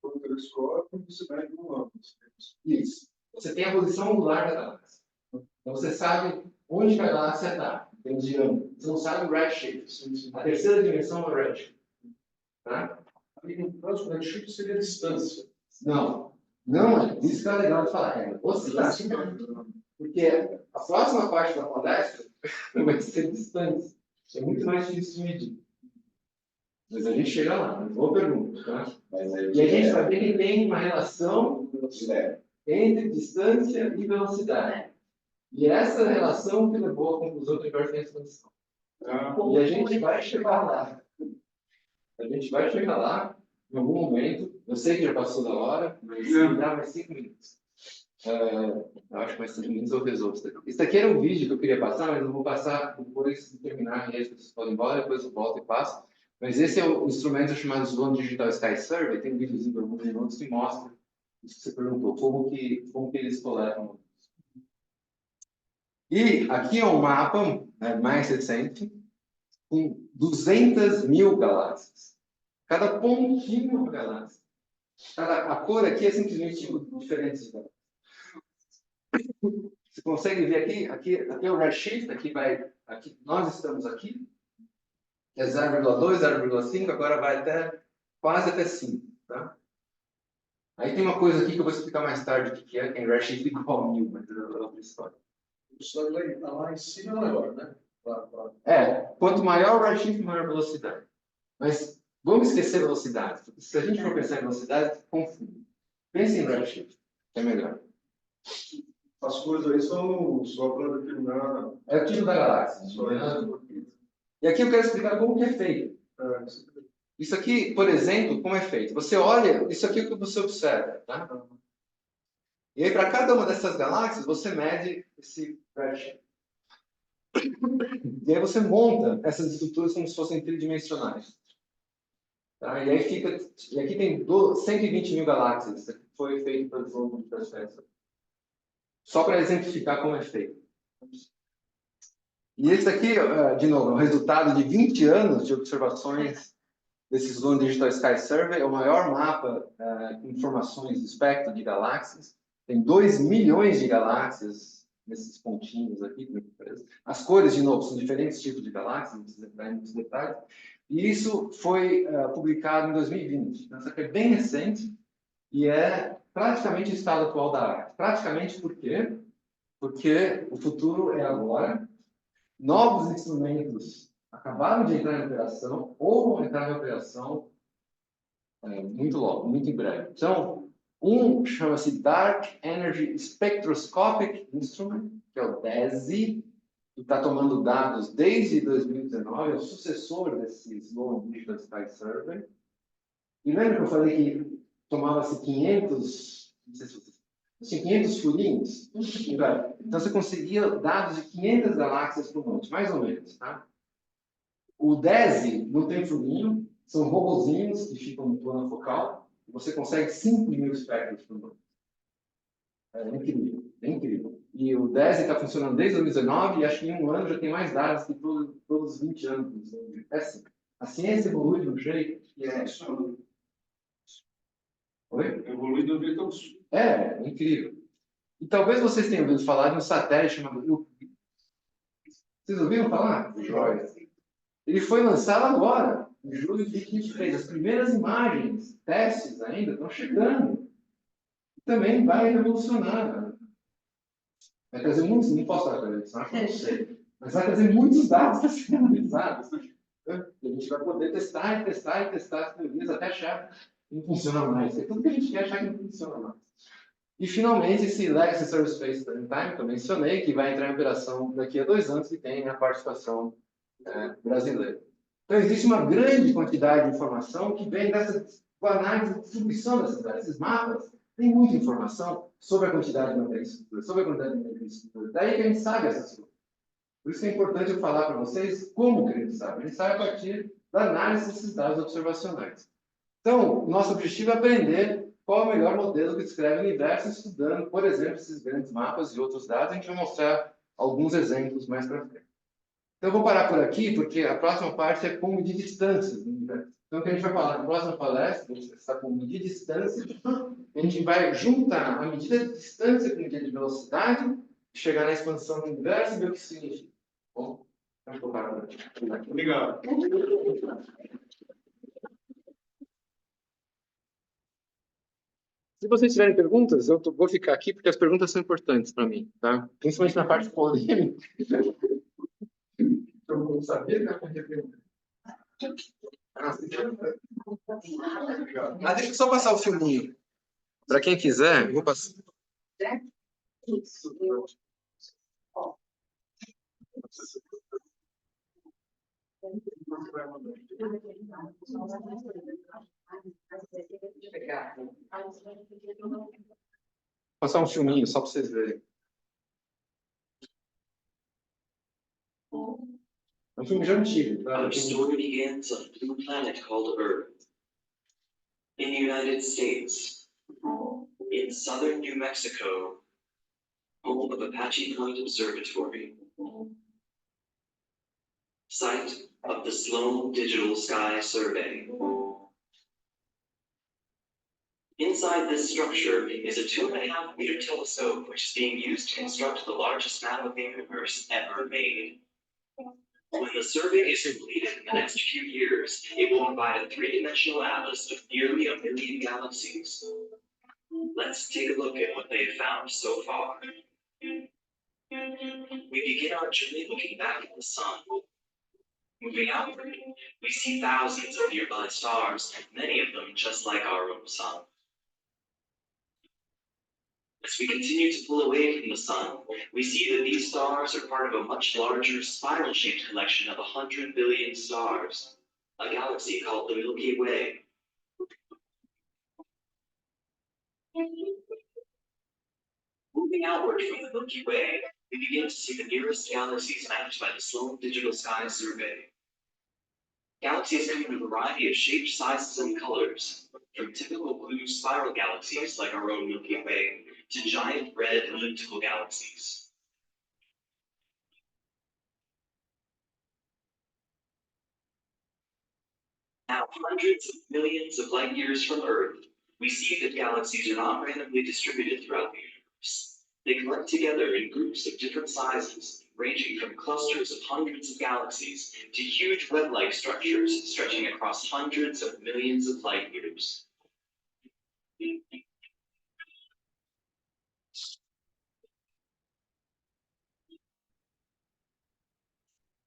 o telescópio, você vai no ângulo. Isso. você tem a posição angular da galáxia. Então, você sabe onde a galáxia está, em diâmetro. Você não sabe o redshift. A terceira dimensão é o redshift. Tá? E no caso, o redshift seria a distância. Não, não é. Isso que é legal de falar. É velocidade. Porque a próxima parte da palestra vai ser distância. É muito mais difícil de medir. Mas a gente chega lá. Boa pergunta. Tá? E a gente vai ver que tem uma relação entre distância e velocidade. E essa relação que levou à conclusão do universo da expansão. E a gente vai chegar lá. A gente vai chegar lá em algum momento. Eu sei que já passou da hora, mas me dá mais 5 minutos. Eu acho que mais 5 minutos eu resolvo isso daqui. Isso daqui era um vídeo que eu queria passar, mas eu vou passar depois de terminar. E aí vocês podem ir embora, depois eu volto e passo. Mas esse é o instrumento chamado Sloan Digital Sky Survey. Tem um videozinho de alguns minutos que mostra isso que você perguntou, como que eles coletam. E aqui é um mapa, né, mais recente, com 200 mil galáxias. Cada pontinho é uma galáxia. A cor aqui é simplesmente diferente de galáxias. Você consegue ver aqui é o redshift, aqui, nós estamos aqui, que é 0,2, 0,5, agora vai quase até 5. Tá? Aí tem uma coisa aqui que eu vou explicar mais tarde o que é redshift igual a 1000, mas é outra história. Lá em cima é maior, né? Quanto maior o redshift, maior a velocidade. Mas vamos esquecer velocidade, porque se a gente for pensar em velocidade, confunde. Pense em redshift, que é melhor. As cores aí são só para determinar. É o tipo da galáxia. E aqui eu quero explicar como que é feito. Isso aqui, por exemplo, como é feito? Você olha, isso aqui é o que você observa, tá? E aí, para cada uma dessas galáxias, você mede esse redshift. E aí você monta essas estruturas como se fossem tridimensionais. Tá? E aqui tem 120 mil galáxias. Isso aqui foi feito pelo Sloan Digital Survey. Só para exemplificar como é feito. E esse aqui, de novo, é o resultado de 20 anos de observações desse Sloan Digital Sky Survey. É o maior mapa com informações do espectro de galáxias. Tem 2 milhões de galáxias nesses pontinhos aqui. As cores, de novo, são diferentes tipos de galáxias, não precisa entrar em muitos detalhes. E isso foi publicado em 2020. Então, isso aqui é bem recente e é praticamente o estado atual da arte. Praticamente por quê? Porque o futuro é agora. Novos instrumentos acabaram de entrar em operação ou vão entrar em operação muito logo, muito em breve. Então, um chama-se Dark Energy Spectroscopic Instrument, que é o DESI, que está tomando dados desde 2019, é o sucessor desse Sloan Digital Sky Survey. E lembra que eu falei que tomava-se 500, não sei se vocês, assim, 500 furinhos? Então você conseguia dados de 500 galáxias por noite, mais ou menos. Tá? O DESI não tem furinho, são robozinhos que ficam no plano focal, e você consegue 5.000 espectros por noite. É incrível, é incrível. E o DESI está funcionando desde 2019 e acho que em um ano já tem mais dados que todos os 20 anos. É assim. A ciência evolui de um jeito que é... Oi? Evolui do jeito absurdo. É incrível. E talvez vocês tenham ouvido falar de um satélite chamado Euclid. Vocês ouviram falar? Joia. Ele foi lançado agora, em julho de 2023. As primeiras imagens, testes ainda, estão chegando. E também vai revolucionar. Vai trazer muitos, não posso falar para eles, não sei. Mas vai trazer muitos dados para serem analisados. E a gente vai poder testar as teorias até achar que não funciona mais. É tudo que a gente quer achar que não funciona mais. E, finalmente, esse Legacy Service Space Time, que eu mencionei, que vai entrar em operação daqui a 2 anos, que tem a participação brasileira. Então, existe uma grande quantidade de informação que vem dessa análise de distribuição desses mapas. Tem muita informação sobre a quantidade de matéria estrutura, sobre a quantidade de matéria estrutura. Daí que a gente sabe essas coisas. Por isso que é importante eu falar para vocês como que a gente sabe. A gente sabe a partir da análise desses dados observacionais. Então, nosso objetivo é aprender qual é o melhor modelo que descreve o universo, estudando, por exemplo, esses grandes mapas e outros dados. A gente vai mostrar alguns exemplos mais para frente. Então, eu vou parar por aqui, porque a próxima parte é como medir distâncias no universo. Então, o que a gente vai falar na próxima palestra, vamos começar com medir distância A gente vai juntar a medida de distância com a medida de velocidade, chegar na expansão do universo e ver o que isso significa. Bom, vamos colocar por aqui. Obrigado. Se vocês tiverem perguntas, vou ficar aqui porque as perguntas são importantes para mim, tá? Principalmente na parte polêmica. Eu não sabia que ia acontecer. Ah, deixa eu só passar o filminho. Para quem quiser, eu vou passar. Passar um filminho só para vocês verem. É um filme já antigo, tá? Our story begins on a blue planet called Earth. In the United States, in southern New Mexico, home of Apache Point Observatory, site of the Sloan Digital Sky Survey. Inside this structure is a 2.5-meter telescope which is being used to construct the largest map of the universe ever made. When the survey is completed in the next few years, it will provide a three-dimensional atlas of nearly 1 million galaxies. Let's take a look at what they've found so far. We begin our journey looking back at the sun. Moving outward, we see thousands of nearby stars, many of them just like our own sun. As we continue to pull away from the sun, we see that these stars are part of a much larger spiral-shaped collection of 100 billion stars, a galaxy called the Milky Way. Moving outward from the Milky Way, we begin to see the nearest galaxies mapped by the Sloan Digital Sky Survey. Galaxies come in a variety of shapes, sizes, and colors, from typical blue spiral galaxies like our own Milky Way, to giant red elliptical galaxies. Now, hundreds of millions of light years from Earth, we see that galaxies are not randomly distributed throughout the universe. They collect together in groups of different sizes, ranging from clusters of hundreds of galaxies to huge web-like structures stretching across hundreds of millions of light years. The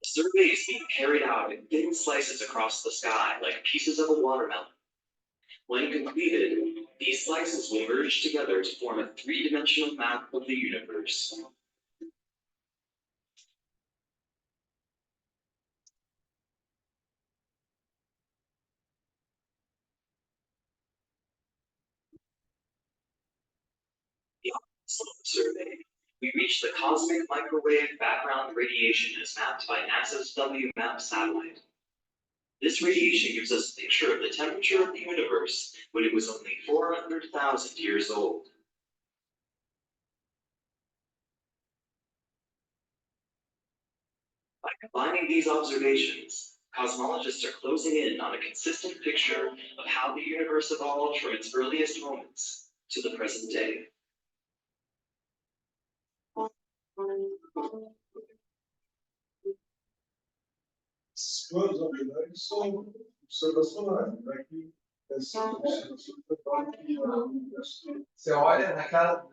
survey is being carried out in thin slices across the sky, like pieces of a watermelon. When completed, these slices will merge together to form a three-dimensional map of the universe. The Sloan survey, we reach the cosmic microwave background radiation as mapped by NASA's WMAP satellite. This radiation gives us a picture of the temperature of the universe when it was only 400,000 years old. By combining these observations, cosmologists are closing in on a consistent picture of how the universe evolved from its earliest moments to the present day. Esses planos, na verdade, são observacionais, né? Que é simples, Você olha nessas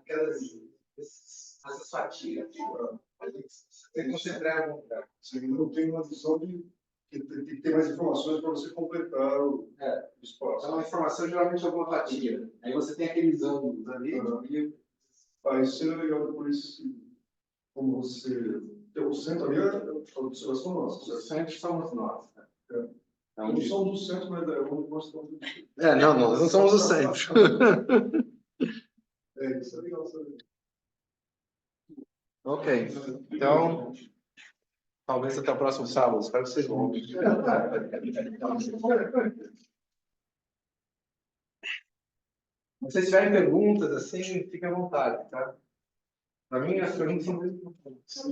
fatias, você concentrar em algum lugar. você não tem uma visão de que tem que ter mais informações para você completar o espaço. É uma informação geralmente alguma fatia. Aí você tem aqueles ângulos ali. Isso seria legal depois, como você... O centro ali é a observação nossa. Os centros somos nós. Né? Não somos o centro, mas é onde nós estamos. Não, nós não somos o centro. Isso é legal saber. Ok. Então, talvez até o próximo sábado. Espero que vocês vão. Se vocês tiverem perguntas, assim, fiquem à vontade, tá? Para mim, as perguntas são muito importantes.